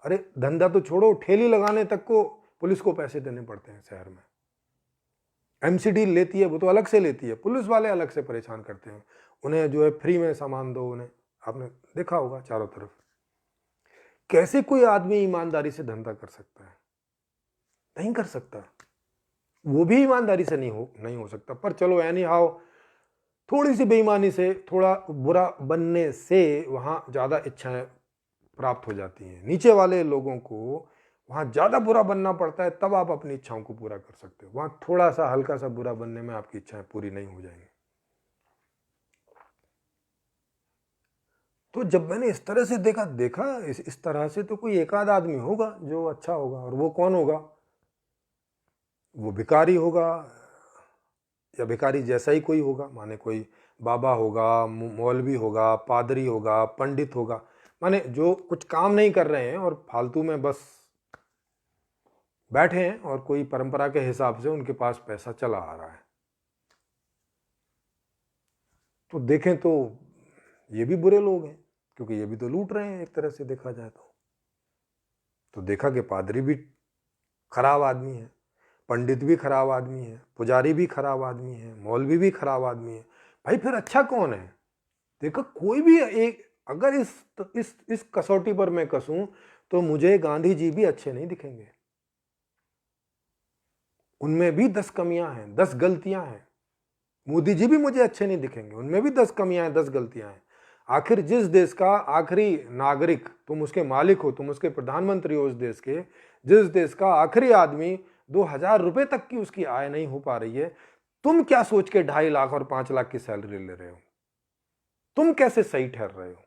अरे धंधा तो छोड़ो, ठेली लगाने तक को पुलिस को पैसे देने पड़ते हैं शहर में। एमसीडी लेती है वो तो अलग से लेती है, पुलिस वाले अलग से परेशान करते हैं उन्हें, जो है फ्री में सामान दो उन्हें। आपने देखा होगा चारों तरफ। कैसे कोई आदमी ईमानदारी से धंधा कर सकता है? नहीं कर सकता, वो भी ईमानदारी से नहीं हो सकता। पर चलो एनी हाउ, थोड़ी सी बेईमानी से, थोड़ा बुरा बनने से वहां ज्यादा इच्छाएं प्राप्त हो जाती हैं। नीचे वाले लोगों को वहां ज्यादा बुरा बनना पड़ता है, तब आप अपनी इच्छाओं को पूरा कर सकते हो। वहां थोड़ा सा हल्का सा बुरा बनने में आपकी इच्छाएं पूरी नहीं हो जाएंगी। तो जब मैंने इस तरह से देखा इस तरह से तो कोई एक आध आदमी होगा जो अच्छा होगा, और वो कौन होगा? वो भिखारी होगा, या भिखारी जैसा ही कोई होगा, माने कोई बाबा होगा, मौलवी होगा, पादरी होगा, पंडित होगा, माने जो कुछ काम नहीं कर रहे हैं और फालतू में बस बैठे हैं, और कोई परंपरा के हिसाब से उनके पास पैसा चला आ रहा है। तो देखें तो ये भी बुरे लोग हैं, क्योंकि ये भी तो लूट रहे हैं एक तरह से देखा जाए तो देखा कि पादरी भी खराब आदमी है, पंडित भी खराब आदमी है, पुजारी भी खराब आदमी है, मौलवी भी खराब आदमी है। भाई फिर अच्छा कौन है? देखो कोई भी एक, अगर इस कसौटी पर मैं कसूं तो मुझे गांधी जी भी अच्छे नहीं दिखेंगे। उनमें भी 10 कमियां हैं, 10 गलतियां हैं। मोदी जी भी मुझे अच्छे नहीं दिखेंगे, उनमें भी 10 कमियां हैं, 10 गलतियां हैं। आखिर जिस देश का आखिरी नागरिक, तुम उसके मालिक हो, तुम उसके प्रधानमंत्री हो, उस देश के, जिस देश का आखिरी आदमी 2,000 रुपए तक की उसकी आय नहीं हो पा रही है, तुम क्या सोच के 2.5 लाख और 5 लाख की सैलरी ले रहे हो? तुम कैसे सही ठहर रहे हो?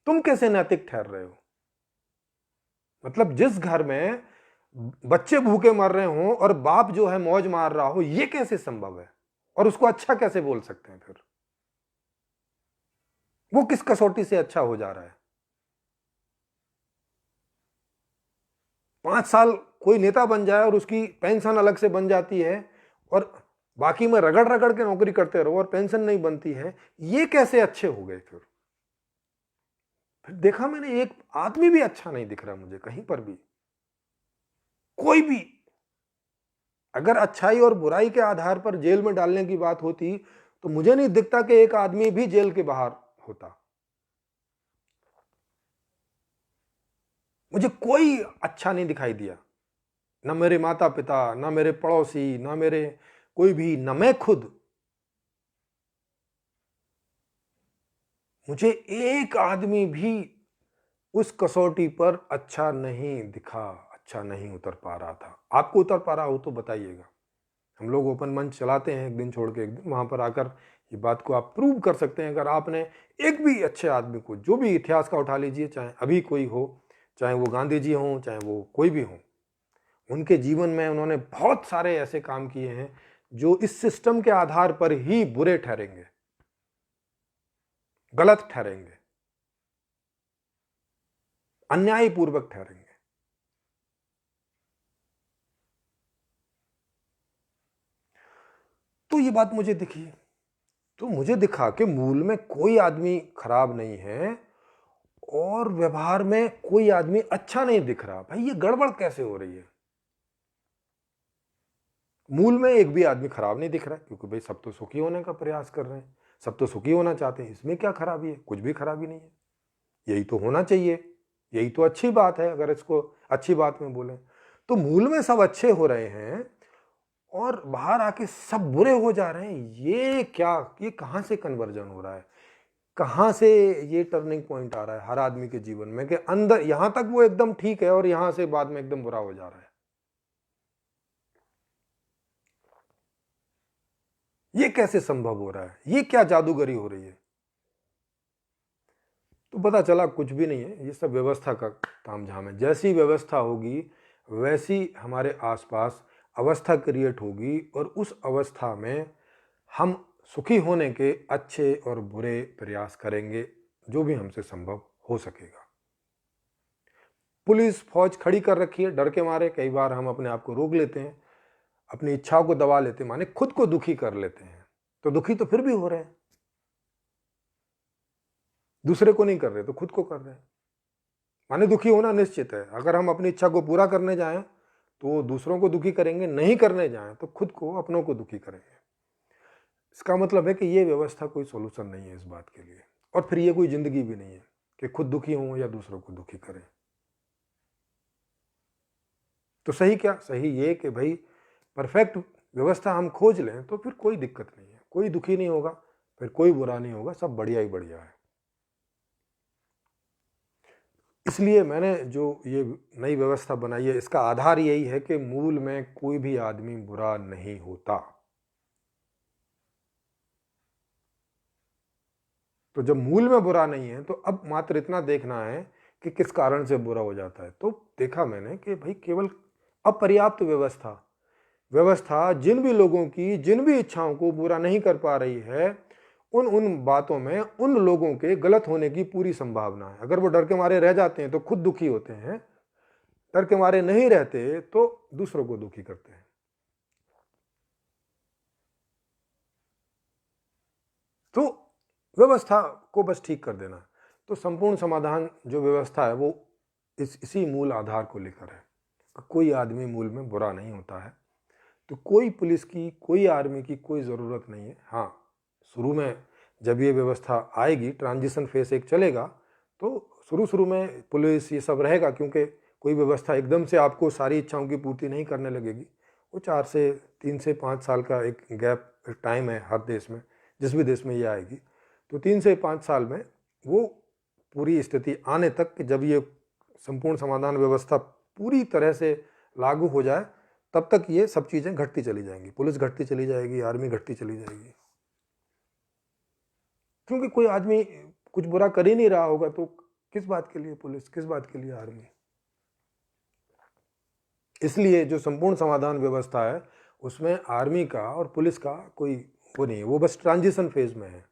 तुम कैसे नैतिक ठहर रहे हो? मतलब जिस घर में बच्चे भूखे मर रहे हो और बाप जो है मौज मार रहा हो, यह कैसे संभव है? और उसको अच्छा कैसे बोल सकते हैं? फिर वो किस कसौटी से अच्छा हो जा रहा है? 5 साल कोई नेता बन जाए और उसकी पेंशन अलग से बन जाती है, और बाकी में रगड़ रगड़ के नौकरी करते रहो और पेंशन नहीं बनती है, ये कैसे अच्छे हो गए? फिर देखा मैंने, एक आदमी भी अच्छा नहीं दिख रहा मुझे कहीं पर भी, कोई भी। अगर अच्छाई और बुराई के आधार पर जेल में डालने की बात होती तो मुझे नहीं दिखता कि एक आदमी भी जेल के बाहर होता। मुझे कोई अच्छा नहीं दिखाई दिया, ना मेरे माता पिता, ना मेरे पड़ोसी, ना मेरे कोई भी, ना मैं खुद। मुझे एक आदमी भी उस कसौटी पर अच्छा नहीं दिखा, अच्छा नहीं उतर पा रहा था। आपको उतर पा रहा हो तो बताइएगा। हम लोग ओपन मंच चलाते हैं, एक दिन छोड़ के एक दिन, वहां पर आकर ये बात को आप प्रूव कर सकते हैं अगर आपने एक भी अच्छे आदमी को, जो भी इतिहास का उठा लीजिए, चाहे अभी कोई हो, चाहे वो गांधी जी हों, चाहे वो कोई भी हो, उनके जीवन में उन्होंने बहुत सारे ऐसे काम किए हैं जो इस सिस्टम के आधार पर ही बुरे ठहरेंगे, गलत ठहरेंगे, अन्यायपूर्वक ठहरेंगे। तो ये बात मुझे दिखी, तो मुझे दिखा कि मूल में कोई आदमी खराब नहीं है और व्यवहार में कोई आदमी अच्छा नहीं दिख रहा। भाई ये गड़बड़ कैसे हो रही है? मूल में एक भी आदमी खराब नहीं दिख रहा है, क्योंकि भाई सब तो सुखी होने का प्रयास कर रहे हैं, सब तो सुखी होना चाहते हैं। इसमें क्या खराबी है? कुछ भी खराबी नहीं है, यही तो होना चाहिए, यही तो अच्छी बात है। अगर इसको अच्छी बात में बोलें तो मूल में सब अच्छे हो रहे हैं और बाहर आके सब बुरे हो जा रहे हैं। ये क्या, ये कहां से कन्वर्जन हो रहा है? कहां से ये टर्निंग पॉइंट आ रहा है हर आदमी के जीवन में कि अंदर यहां तक वो एकदम ठीक है और यहां से बाद में एकदम बुरा हो जा रहा है? ये कैसे संभव हो रहा है? ये क्या जादूगरी हो रही है? तो पता चला कुछ भी नहीं है, ये सब व्यवस्था का तामझाम है। जैसी व्यवस्था होगी वैसी हमारे आसपास अवस्था क्रिएट होगी और उस अवस्था में हम सुखी होने के अच्छे और बुरे प्रयास करेंगे, जो भी हमसे संभव हो सकेगा। पुलिस फौज खड़ी कर रखी है डर के मारे। कई बार हम अपने आप को रोक लेते हैं, अपनी इच्छाओं को दबा लेते हैं, माने खुद को दुखी कर लेते हैं। तो दुखी तो फिर भी हो रहे हैं, दूसरे को नहीं कर रहे तो खुद को कर रहे हैं। माने दुखी होना निश्चित है। अगर हम अपनी इच्छा को पूरा करने जाएं तो दूसरों को दुखी करेंगे, नहीं करने जाएं तो खुद को, अपनों को दुखी करेंगे। इसका मतलब है कि ये व्यवस्था कोई सोल्यूशन नहीं है इस बात के लिए, और फिर ये कोई जिंदगी भी नहीं है कि खुद दुखी हों या दूसरों को दुखी करें। तो सही क्या? सही ये कि भाई परफेक्ट व्यवस्था हम खोज लें तो फिर कोई दिक्कत नहीं है, कोई दुखी नहीं होगा, फिर कोई बुरा नहीं होगा, सब बढ़िया ही बढ़िया है। इसलिए मैंने जो ये नई व्यवस्था बनाई है, इसका आधार यही है कि मूल में कोई भी आदमी बुरा नहीं होता। तो जब मूल में बुरा नहीं है तो अब मात्र इतना देखना है कि किस कारण से बुरा हो जाता है। तो देखा मैंने कि भाई केवल अपर्याप्त व्यवस्था, व्यवस्था जिन भी लोगों की, जिन भी इच्छाओं को पूरा नहीं कर पा रही है, उन उन बातों में उन लोगों के गलत होने की पूरी संभावना है। अगर वो डर के मारे रह जाते हैं तो खुद दुखी होते हैं, डर के मारे नहीं रहते तो दूसरों को दुखी करते हैं। तो व्यवस्था को बस ठीक कर देना। तो संपूर्ण समाधान जो व्यवस्था है वो इसी मूल आधार को लेकर है। कोई आदमी मूल में बुरा नहीं होता है, तो कोई पुलिस की, कोई आर्मी की कोई ज़रूरत नहीं है। हाँ, शुरू में जब ये व्यवस्था आएगी, ट्रांजिशन फेस एक चलेगा, तो शुरू में पुलिस ये सब रहेगा, क्योंकि कोई व्यवस्था एकदम से आपको सारी इच्छाओं की पूर्ति नहीं करने लगेगी। वो 3 से 5 साल का एक गैप, टाइम है हर देश में, जिस भी देश में ये आएगी। तो 3 से 5 साल में वो पूरी स्थिति आने तक कि जब ये संपूर्ण समाधान व्यवस्था पूरी तरह से लागू हो जाए, तब तक ये सब चीज़ें घटती चली जाएंगी। पुलिस घटती चली जाएगी, आर्मी घटती चली जाएगी, क्योंकि कोई आदमी कुछ बुरा कर ही नहीं रहा होगा तो किस बात के लिए पुलिस, किस बात के लिए आर्मी? इसलिए जो संपूर्ण समाधान व्यवस्था है उसमें आर्मी का और पुलिस का कोई वो नहीं है, वो बस ट्रांजिशन फेज में है।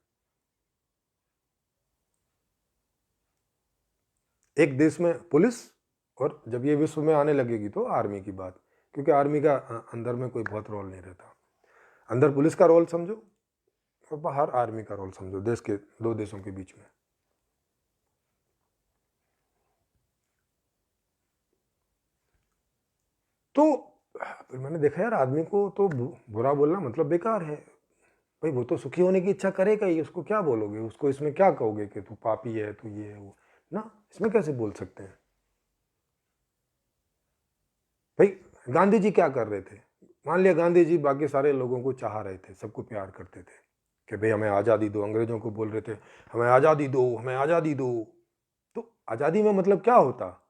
एक देश में पुलिस, और जब ये विश्व में आने लगेगी तो आर्मी की बात, क्योंकि आर्मी का अंदर में कोई बहुत रोल नहीं रहता। अंदर पुलिस का रोल समझो और बाहर आर्मी का रोल समझो, देश के, दो देशों के बीच में। तो फिर मैंने देखा यार, आदमी को तो बुरा बोलना मतलब बेकार है। भाई वो तो सुखी होने की इच्छा करेगा ही, उसको क्या बोलोगे? उसको इसमें क्या कहोगे कि तू पापी है, तू ये है वो? ना, इसमें कैसे बोल सकते हैं? भाई गांधी जी क्या कर रहे थे? मान लिया गांधी जी बाकी सारे लोगों को चाह रहे थे, सबको प्यार करते थे कि भाई हमें आज़ादी दो, अंग्रेजों को बोल रहे थे हमें आज़ादी दो, हमें आज़ादी दो। तो आज़ादी में मतलब क्या होता?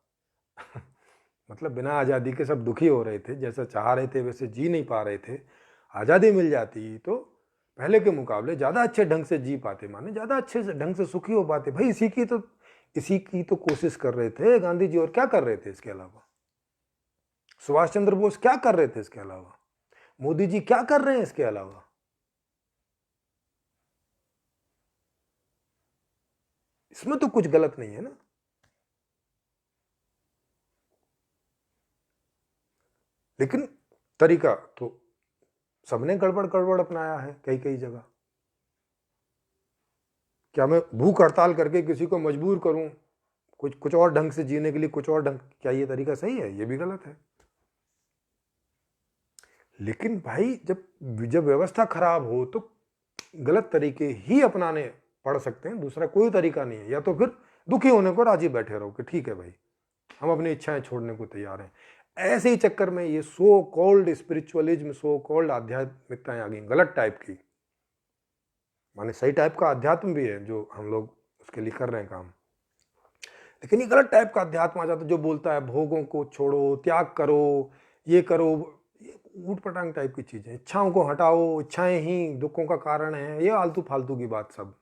मतलब बिना आज़ादी के सब दुखी हो रहे थे, जैसा चाह रहे थे वैसे जी नहीं पा रहे थे। आज़ादी मिल जाती तो पहले के मुकाबले ज़्यादा अच्छे ढंग से जी पाते, माने ज़्यादा अच्छे से ढंग से सुखी हो पाते। भाई इसी की तो कोशिश कर रहे थे गांधी जी, और क्या कर रहे थे इसके अलावा? सुभाष चंद्र बोस क्या कर रहे थे इसके अलावा? मोदी जी क्या कर रहे हैं इसके अलावा? इसमें तो कुछ गलत नहीं है ना। लेकिन तरीका तो सबने गड़बड़ गड़बड़ अपनाया है कई कई जगह। क्या मैं भूख हड़ताल करके किसी को मजबूर करूं कुछ कुछ और ढंग से जीने के लिए, कुछ और ढंग, क्या ये तरीका सही है? ये भी गलत है। लेकिन भाई जब जब व्यवस्था खराब हो तो गलत तरीके ही अपनाने पड़ सकते हैं, दूसरा कोई तरीका नहीं है। या तो फिर दुखी होने को राजी बैठे रहो कि ठीक है भाई, हम अपनी इच्छाएं छोड़ने को तैयार हैं। ऐसे ही चक्कर में ये so called spiritualism, so called आध्यात्मिकताएं आ गई, गलत टाइप की। माने सही टाइप का अध्यात्म भी है जो हम लोग उसके लिए कर रहे हैं काम, लेकिन ये गलत टाइप का अध्यात्म आ जाता है जो बोलता है भोगों को छोड़ो, त्याग करो, ये करो। ये ऊट पटांग टाइप की चीजें, इच्छाओं को हटाओ, इच्छाएं ही दुखों का कारण है, ये आलतू फालतू की बात सब,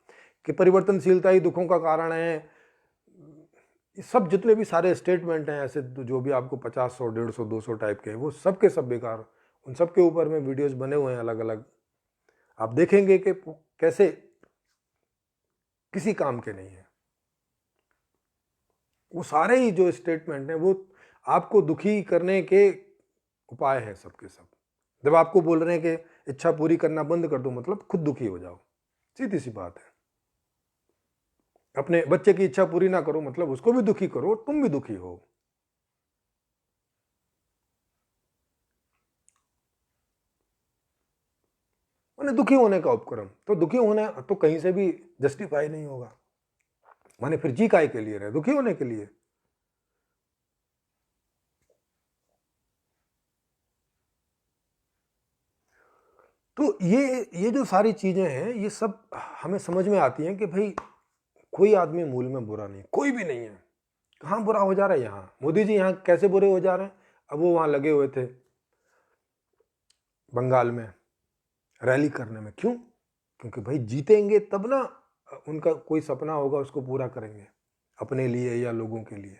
कि परिवर्तनशीलता ही दुखों का कारण है। ये सब जितने भी सारे स्टेटमेंट हैं ऐसे जो भी आपको 50, 100, 150, 200 टाइप के हैं, वो सब के सब बेकार। उन सब के ऊपर में वीडियोस बने हुए हैं अलग अलग, आप देखेंगे कि कैसे किसी काम के नहीं है। वो सारे ही जो स्टेटमेंट हैं वो आपको दुखी करने के उपाय हैं सबके सब। जब आपको बोल रहे हैं कि इच्छा पूरी करना बंद कर दो, मतलब खुद दुखी हो जाओ, सीधी सी बात है। अपने बच्चे की इच्छा पूरी ना करो, मतलब उसको भी दुखी करो, तुम भी दुखी हो। माने दुखी होने का उपक्रम, तो दुखी होने तो कहीं से भी जस्टिफाई नहीं होगा। माने फिर जी काय के लिए रहे, दुखी होने के लिए? तो ये जो सारी चीजें हैं, ये सब हमें समझ में आती हैं कि भाई कोई आदमी मूल में बुरा नहीं, कोई भी नहीं है। कहाँ बुरा हो जा रहा है? यहाँ मोदी जी यहाँ कैसे बुरे हो जा रहे हैं? अब वो वहां लगे हुए थे बंगाल में रैली करने में, क्यों? क्योंकि भाई जीतेंगे तब ना उनका कोई सपना होगा उसको पूरा करेंगे, अपने लिए या लोगों के लिए।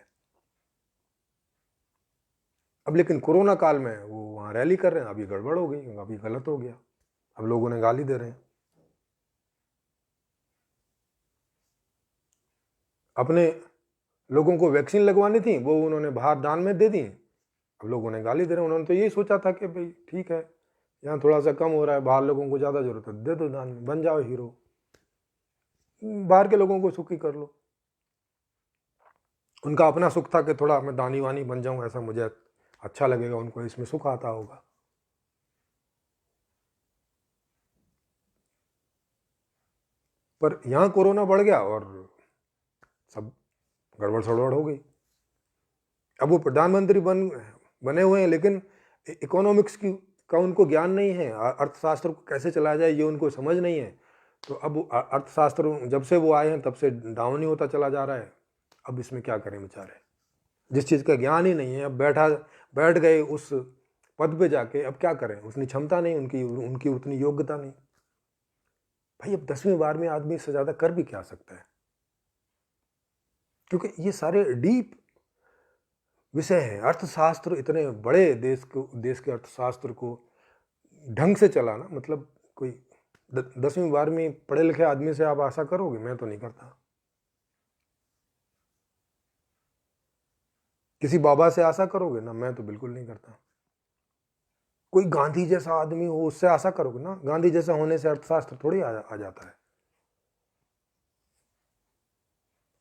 अब लेकिन कोरोना काल में वो वहां रैली कर रहे हैं, अभी गड़बड़ हो गई, अभी गलत हो गया, अब लोग उन्हें गाली दे रहे हैं। अपने लोगों को वैक्सीन लगवानी थी, वो उन्होंने बाहर दान में दे दी, अब लोग उन्हें गाली दे रहे हैं। उन्होंने तो यही सोचा था कि भाई ठीक है, यहाँ थोड़ा सा कम हो रहा है, बाहर लोगों को ज़्यादा जरूरत है, दे दो दान में, बन जाओ हीरो, बाहर के लोगों को सुखी कर लो। उनका अपना सुख था कि थोड़ा मैं दानी वानी बन जाऊं, ऐसा मुझे अच्छा लगेगा, उनको इसमें सुख आता होगा। पर यहाँ कोरोना बढ़ गया और सब गड़बड़ सड़बड़ हो गई। अब वो प्रधानमंत्री बने हुए हैं, लेकिन इकोनॉमिक्स की का उनको ज्ञान नहीं है, अर्थशास्त्र को कैसे चलाया जाए ये उनको समझ नहीं है। तो अब अर्थशास्त्र जब से वो आए हैं तब से डाउन ही होता चला जा रहा है। अब इसमें क्या करें बेचारे, जिस चीज़ का ज्ञान ही नहीं है, अब बैठ गए उस पद पे जाके, अब क्या करें? उतनी क्षमता नहीं उनकी, उनकी उतनी योग्यता नहीं। भाई अब 10वीं 12वीं आदमी इससे ज़्यादा कर भी क्या सकता है? क्योंकि ये सारे डीप विषय हैं। अर्थशास्त्र, इतने बड़े देश के अर्थशास्त्र को ढंग से चलाना, मतलब कोई 10वीं 12वीं पढ़े लिखे आदमी से आप आशा करोगे? मैं तो नहीं करता। किसी बाबा से आशा करोगे ना? मैं तो बिल्कुल नहीं करता। कोई गांधी जैसा आदमी हो उससे आशा करोगे ना? गांधी जैसा होने से अर्थशास्त्र थोड़ी आ जाता है।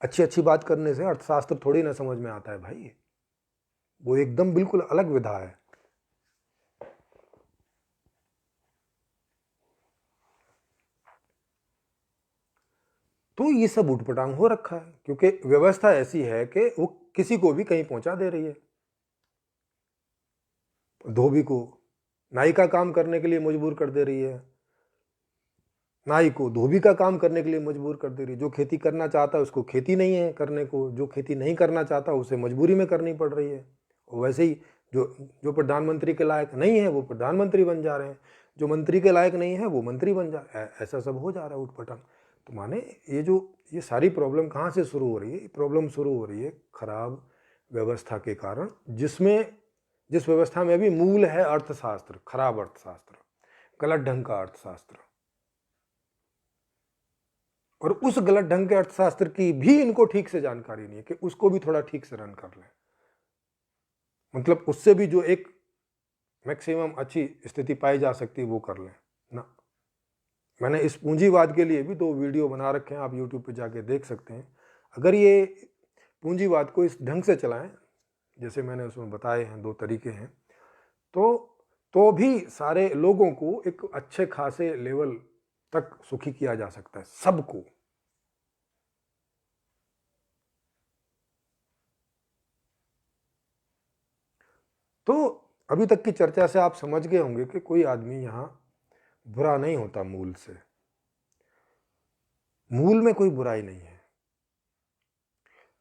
अच्छी अच्छी बात करने से अर्थशास्त्र थोड़ी ना समझ में आता है भाई, वो एकदम बिल्कुल अलग विधा है। तो ये सब उठपटांग हो रखा है, क्योंकि व्यवस्था ऐसी है कि वो किसी को भी कहीं पहुंचा दे रही है। धोबी को नाई का काम करने के लिए मजबूर कर दे रही है, नाई को धोबी का काम करने के लिए मजबूर कर दे रही है। जो खेती करना चाहता है उसको खेती नहीं है करने को, जो खेती नहीं करना चाहता उसे मजबूरी में करनी पड़ रही है। और वैसे ही जो जो प्रधानमंत्री के लायक नहीं है वो प्रधानमंत्री बन जा रहे हैं। जो मंत्री के लायक नहीं है वो मंत्री बन जाए, ऐसा सब हो जा रहा है उठपटांग। तो माने ये सारी प्रॉब्लम कहाँ से शुरू हो रही है? प्रॉब्लम शुरू हो रही है खराब व्यवस्था के कारण, जिस व्यवस्था में भी मूल है अर्थशास्त्र, खराब अर्थशास्त्र, गलत ढंग का अर्थशास्त्र। और उस गलत ढंग के अर्थशास्त्र की भी इनको ठीक से जानकारी नहीं है कि उसको भी थोड़ा ठीक से रन कर लें, मतलब उससे भी जो एक मैक्सिमम अच्छी स्थिति पाई जा सकती है वो कर लें ना। मैंने इस पूंजीवाद के लिए भी 2 वीडियो बना रखे हैं, आप यूट्यूब पे जाके देख सकते हैं। अगर ये पूंजीवाद को इस ढंग से चलाएं जैसे मैंने उसमें बताए हैं, 2 तरीके हैं, तो भी सारे लोगों को एक अच्छे खासे लेवल तक सुखी किया जा सकता है, सबको। तो अभी तक की चर्चा से आप समझ गए होंगे कि कोई आदमी यहां बुरा नहीं होता मूल से, मूल में कोई बुराई नहीं है।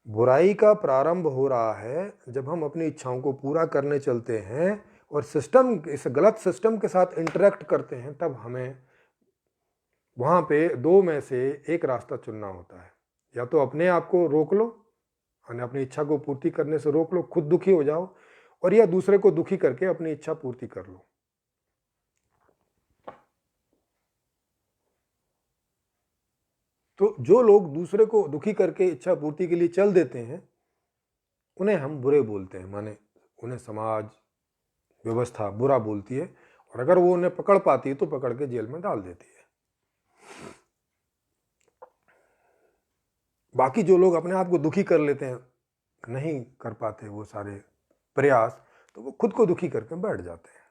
बुराई का प्रारंभ हो रहा है जब हम अपनी इच्छाओं को पूरा करने चलते हैं और इस गलत सिस्टम के साथ इंटरेक्ट करते हैं, तब हमें वहां पे 2 में से एक रास्ता चुनना होता है। या तो अपने आप को रोक लो, अपनी इच्छा को पूर्ति करने से रोक लो, खुद दुखी हो जाओ, और या दूसरे को दुखी करके अपनी इच्छा पूर्ति कर लो। तो जो लोग दूसरे को दुखी करके इच्छा पूर्ति के लिए चल देते हैं उन्हें हम बुरे बोलते हैं, माने उन्हें समाज व्यवस्था बुरा बोलती है, और अगर वो उन्हें पकड़ पाती है तो पकड़ के जेल में डाल देती है। बाकी जो लोग अपने आप को दुखी कर लेते हैं, नहीं कर पाते वो सारे प्रयास, तो वो खुद को दुखी करके बैठ जाते हैं।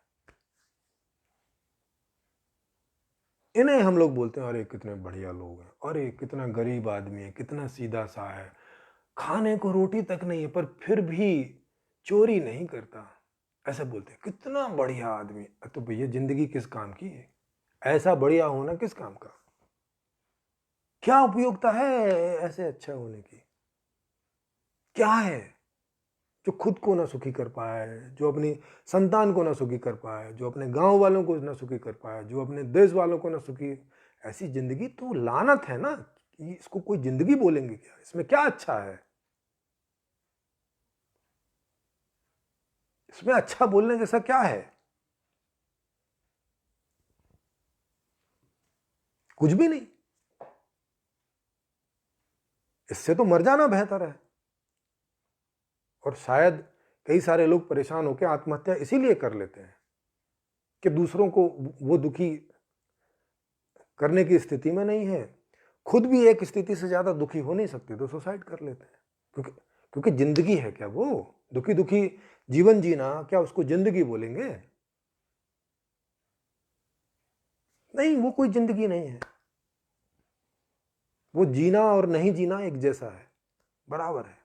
इन्हें हम लोग बोलते हैं अरे कितने बढ़िया लोग हैं, अरे कितना गरीब आदमी है, कितना सीधा सा है, खाने को रोटी तक नहीं है पर फिर भी चोरी नहीं करता, ऐसे बोलते हैं कितना बढ़िया आदमी। तो भैया जिंदगी किस काम की है? ऐसा बढ़िया होना किस काम का? क्या उपयोगिता है ऐसे अच्छा होने की? क्या है जो खुद को ना सुखी कर पाए, जो अपनी संतान को ना सुखी कर पाए, जो अपने गांव वालों को ना सुखी कर पाए, जो अपने देश वालों को ना सुखी? ऐसी जिंदगी तो लानत है ना, कि इसको कोई जिंदगी बोलेंगे क्या? इसमें क्या अच्छा है? इसमें अच्छा बोलने जैसा क्या है? कुछ भी नहीं। इससे तो मर जाना बेहतर है। और शायद कई सारे लोग परेशान होकर आत्महत्या इसीलिए कर लेते हैं कि दूसरों को वो दुखी करने की स्थिति में नहीं है, खुद भी एक स्थिति से ज्यादा दुखी हो नहीं सकते तो सुसाइड कर लेते हैं। क्योंकि जिंदगी है क्या वो? दुखी दुखी जीवन जीना क्या उसको जिंदगी बोलेंगे? नहीं, वो कोई जिंदगी नहीं है। वो जीना और नहीं जीना एक जैसा है, बराबर है।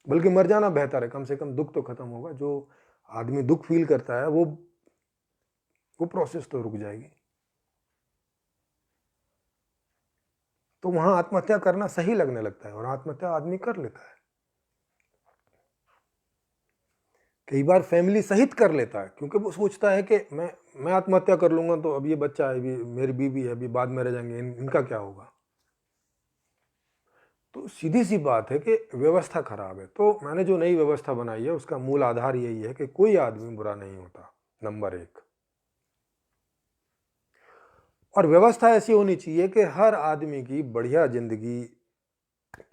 बल्कि मर जाना बेहतर है, कम से कम दुख तो खत्म होगा। जो आदमी दुख फील करता है वो प्रोसेस तो रुक जाएगी। तो वहां आत्महत्या करना सही लगने लगता है और आत्महत्या आदमी कर लेता है। कई बार फैमिली सहित कर लेता है, क्योंकि वो सोचता है कि मैं आत्महत्या कर लूंगा तो अब ये बच्चा है, मेरी बीवी है, अभी बाद में रह जाएंगे, इनका क्या होगा? तो सीधी सी बात है कि व्यवस्था खराब है। तो मैंने जो नई व्यवस्था बनाई है उसका मूल आधार यही है कि कोई आदमी बुरा नहीं होता, नंबर 1। और व्यवस्था ऐसी होनी चाहिए कि हर आदमी की बढ़िया जिंदगी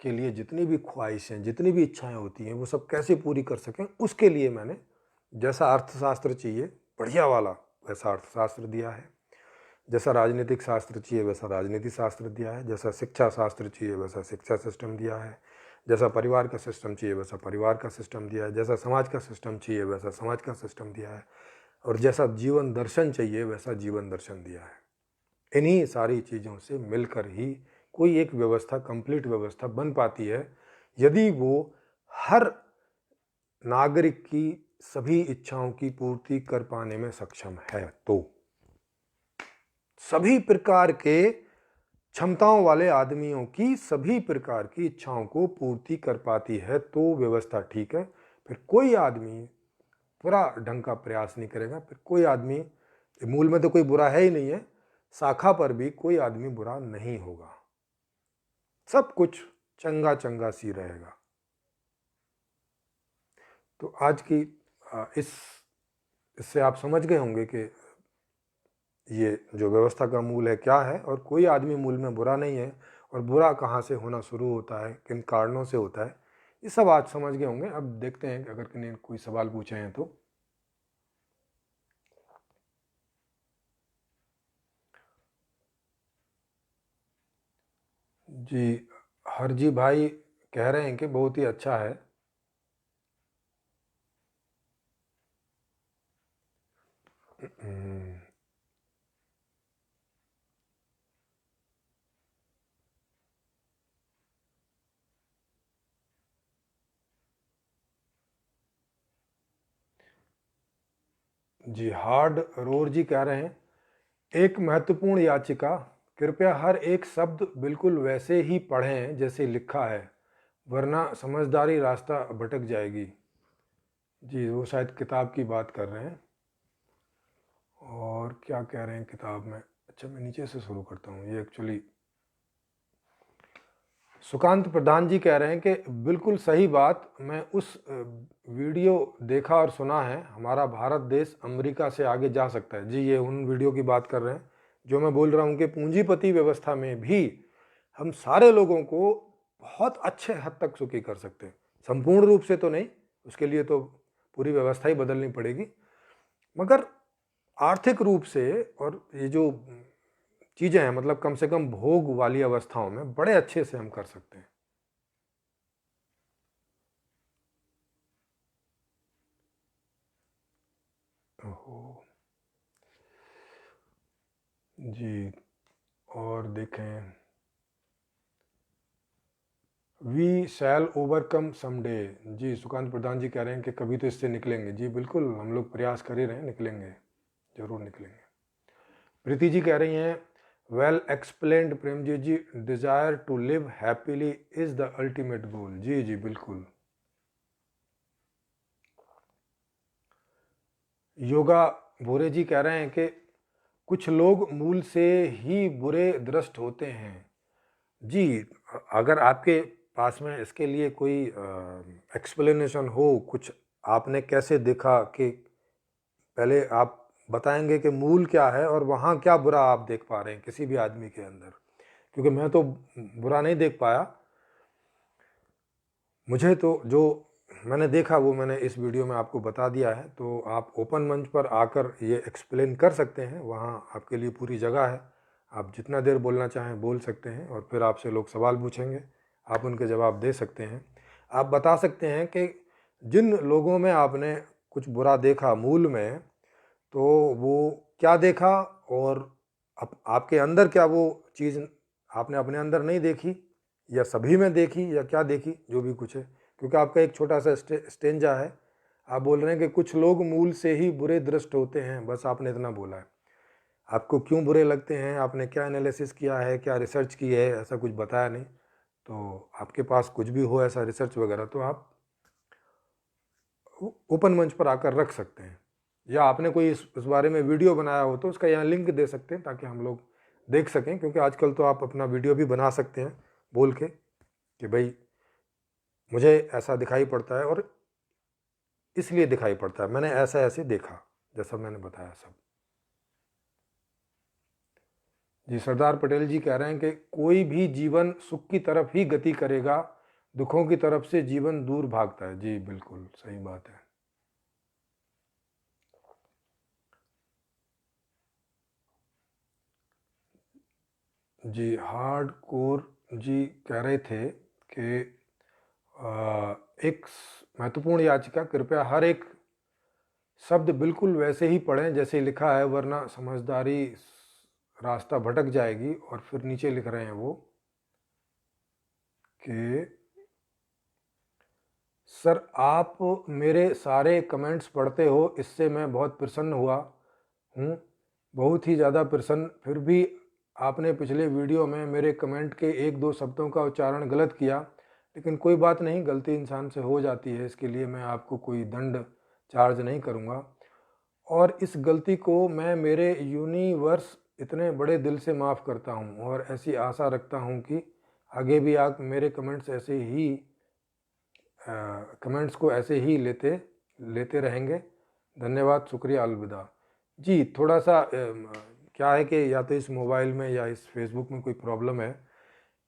के लिए जितनी भी ख्वाहिशें, जितनी भी इच्छाएं होती हैं, वो सब कैसे पूरी कर सकें, उसके लिए मैंने जैसा अर्थशास्त्र चाहिए बढ़िया वाला वैसा अर्थशास्त्र दिया है, जैसा राजनीतिक शास्त्र चाहिए वैसा राजनीति शास्त्र दिया है, जैसा शिक्षा शास्त्र चाहिए वैसा शिक्षा सिस्टम दिया है, जैसा परिवार का सिस्टम चाहिए वैसा परिवार का सिस्टम दिया है, जैसा समाज का सिस्टम चाहिए वैसा समाज का सिस्टम दिया है, और जैसा जीवन दर्शन चाहिए वैसा जीवन दर्शन दिया है। इन्हीं सारी चीज़ों से मिलकर ही कोई एक व्यवस्था, कंप्लीट व्यवस्था बन पाती है, यदि वो हर नागरिक की सभी इच्छाओं की पूर्ति कर पाने में सक्षम है। तो सभी प्रकार के क्षमताओं वाले आदमियों की सभी प्रकार की इच्छाओं को पूर्ति कर पाती है तो व्यवस्था ठीक है। फिर कोई आदमी पूरा ढंग का प्रयास नहीं करेगा, फिर कोई आदमी मूल में तो कोई बुरा है ही नहीं है, शाखा पर भी कोई आदमी बुरा नहीं होगा, सब कुछ चंगा चंगा सी रहेगा। तो आज की इससे आप समझ गए होंगे कि ये जो व्यवस्था का मूल है क्या है, और कोई आदमी मूल में बुरा नहीं है, और बुरा कहाँ से होना शुरू होता है, किन कारणों से होता है, ये सब आज समझ गए होंगे। अब देखते हैं कि अगर किन्हीं कोई सवाल पूछे हैं तो। जी, हरजी भाई कह रहे हैं कि बहुत ही अच्छा है। जी, हार्ड रोर जी कह रहे हैं, एक महत्वपूर्ण याचिका, कृपया हर एक शब्द बिल्कुल वैसे ही पढ़ें जैसे लिखा है, वरना समझदारी रास्ता भटक जाएगी। जी, वो शायद किताब की बात कर रहे हैं। और क्या कह रहे हैं किताब में, अच्छा मैं नीचे से शुरू करता हूँ। ये एक्चुअली सुकांत प्रधान जी कह रहे हैं कि बिल्कुल सही बात, मैं उस वीडियो देखा और सुना है, हमारा भारत देश अमेरिका से आगे जा सकता है। जी, ये उन वीडियो की बात कर रहे हैं जो मैं बोल रहा हूँ कि पूंजीपति व्यवस्था में भी हम सारे लोगों को बहुत अच्छे हद तक सुखी कर सकते हैं। संपूर्ण रूप से तो नहीं, उसके लिए तो पूरी व्यवस्था ही बदलनी पड़ेगी, मगर आर्थिक रूप से और ये जो चीज़ें हैं, मतलब कम से कम भोग वाली अवस्थाओं में बड़े अच्छे से हम कर सकते हैं। ओहो जी, और देखें, वी शैल ओवरकम समडे। जी, सुकांत प्रधान जी कह रहे हैं कि कभी तो इससे निकलेंगे। जी बिल्कुल, हम लोग प्रयास कर ही रहे हैं, निकलेंगे, जरूर निकलेंगे। प्रीति जी कह रही हैं, well explained Premjit ji, desire to live happily is the ultimate goal. जी जी बिल्कुल। योगा भोरे जी कह रहे हैं कि कुछ लोग मूल से ही बुरे दृष्ट होते हैं। जी, अगर आपके पास में इसके लिए कोई एक्सप्लेनेशन हो, कुछ आपने कैसे देखा, कि पहले आप बताएंगे कि मूल क्या है और वहाँ क्या बुरा आप देख पा रहे हैं किसी भी आदमी के अंदर, क्योंकि मैं तो बुरा नहीं देख पाया। मुझे तो जो मैंने देखा वो मैंने इस वीडियो में आपको बता दिया है, तो आप ओपन मंच पर आकर ये एक्सप्लेन कर सकते हैं, वहाँ आपके लिए पूरी जगह है, आप जितना देर बोलना चाहें बोल सकते हैं, और फिर आपसे लोग सवाल पूछेंगे, आप उनके जवाब दे सकते हैं। आप बता सकते हैं कि जिन लोगों में आपने कुछ बुरा देखा मूल में, तो वो क्या देखा, और आपके अंदर क्या वो चीज़ आपने अपने अंदर नहीं देखी, या सभी में देखी, या क्या देखी, जो भी कुछ है। क्योंकि आपका एक छोटा सा स्टेंजा है, आप बोल रहे हैं कि कुछ लोग मूल से ही बुरे दृष्ट होते हैं, बस आपने इतना बोला है। आपको क्यों बुरे लगते हैं, आपने क्या एनालिसिस किया है, क्या रिसर्च की है, ऐसा कुछ बताया नहीं। तो आपके पास कुछ भी हो ऐसा रिसर्च वगैरह, तो आप ओपन मंच पर आकर रख सकते हैं, या आपने कोई इस बारे में वीडियो बनाया हो तो उसका यहाँ लिंक दे सकते हैं, ताकि हम लोग देख सकें। क्योंकि आजकल तो आप अपना वीडियो भी बना सकते हैं बोल के कि भाई मुझे ऐसा दिखाई पड़ता है, और इसलिए दिखाई पड़ता है, मैंने ऐसा ऐसे देखा, जैसा मैंने बताया सब। जी, सरदार पटेल जी कह रहे हैं कि कोई भी जीवन सुख की तरफ ही गति करेगा, दुखों की तरफ से जीवन दूर भागता है। जी बिल्कुल सही बात है। जी, हार्ड कोर जी कह रहे थे कि एक महत्वपूर्ण याचिका, कृपया हर एक शब्द बिल्कुल वैसे ही पढ़ें जैसे लिखा है, वरना समझदारी रास्ता भटक जाएगी। और फिर नीचे लिख रहे हैं वो कि सर आप मेरे सारे कमेंट्स पढ़ते हो, इससे मैं बहुत प्रसन्न हुआ हूँ, बहुत ही ज़्यादा प्रसन्न। फिर भी आपने पिछले वीडियो में मेरे कमेंट के एक दो शब्दों का उच्चारण गलत किया, लेकिन कोई बात नहीं, गलती इंसान से हो जाती है, इसके लिए मैं आपको कोई दंड चार्ज नहीं करूँगा। और इस गलती को मैं मेरे यूनिवर्स इतने बड़े दिल से माफ़ करता हूँ और ऐसी आशा रखता हूँ कि आगे भी आप मेरे कमेंट्स को ऐसे ही लेते लेते रहेंगे। धन्यवाद, शुक्रिया, अलविदा। जी, थोड़ा सा क्या है कि या तो इस मोबाइल में या इस फेसबुक में कोई प्रॉब्लम है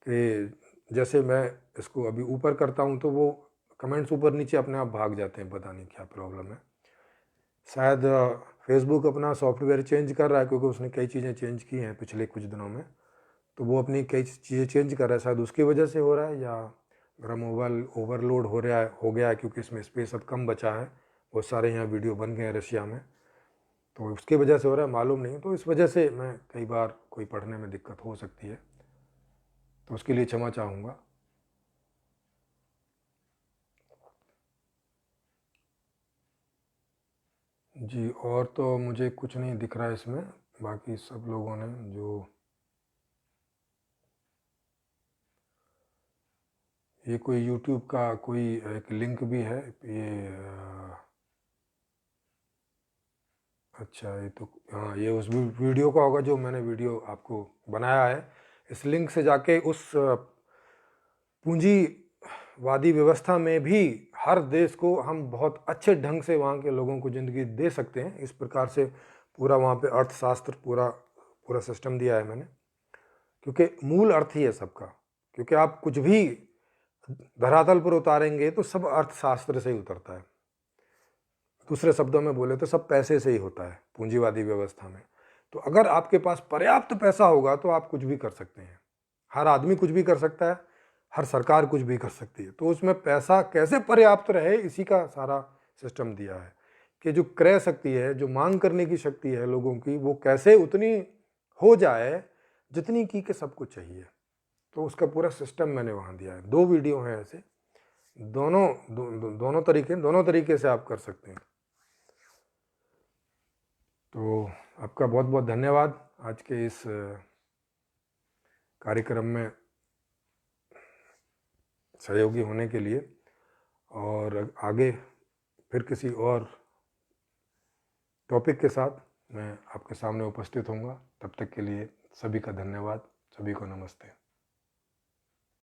कि जैसे मैं इसको अभी ऊपर करता हूँ तो वो कमेंट्स ऊपर नीचे अपने आप भाग जाते हैं, पता नहीं क्या प्रॉब्लम है। शायद फेसबुक अपना सॉफ्टवेयर चेंज कर रहा है, क्योंकि उसने कई चीज़ें चेंज की हैं पिछले कुछ दिनों में, तो वो अपनी कई चीज़ें चेंज कर रहा है, शायद उसकी वजह से हो रहा है, या मेरा मोबाइल ओवरलोड हो गया है क्योंकि इसमें स्पेस अब कम बचा है। बहुत सारे यहाँ वीडियो बन गए हैं रशिया में, तो उसकी वजह से हो रहा है, मालूम नहीं। तो इस वजह से मैं कई बार कोई पढ़ने में दिक्कत हो सकती है, तो उसके लिए क्षमा चाहूँगा। जी, और तो मुझे कुछ नहीं दिख रहा है इसमें। बाकी सब लोगों ने जो ये कोई यूट्यूब का कोई एक लिंक भी है ये अच्छा, ये तो हाँ, ये उस वीडियो का होगा जो मैंने वीडियो आपको बनाया है। इस लिंक से जाके उस पूंजीवादी व्यवस्था में भी हर देश को हम बहुत अच्छे ढंग से वहाँ के लोगों को ज़िंदगी दे सकते हैं। इस प्रकार से पूरा वहाँ पे अर्थशास्त्र पूरा पूरा सिस्टम दिया है मैंने, क्योंकि मूल अर्थ ही है सबका। क्योंकि आप कुछ भी धरातल पर उतारेंगे तो सब अर्थशास्त्र से ही उतरता है। दूसरे शब्दों में बोले तो सब पैसे से ही होता है पूंजीवादी व्यवस्था में। तो अगर आपके पास पर्याप्त पैसा होगा तो आप कुछ भी कर सकते हैं। हर आदमी कुछ भी कर सकता है, हर सरकार कुछ भी कर सकती है। तो उसमें पैसा कैसे पर्याप्त रहे, इसी का सारा सिस्टम दिया है कि जो क्रय शक्ति है, जो मांग करने की शक्ति है लोगों की, वो कैसे उतनी हो जाए जितनी की सबको चाहिए। तो उसका पूरा सिस्टम मैंने वहाँ दिया है। 2 वीडियो हैं ऐसे, दोनों तरीके से आप कर सकते हैं। तो आपका बहुत बहुत धन्यवाद आज के इस कार्यक्रम में सहयोगी होने के लिए, और आगे फिर किसी और टॉपिक के साथ मैं आपके सामने उपस्थित होऊंगा। तब तक के लिए सभी का धन्यवाद, सभी को नमस्ते।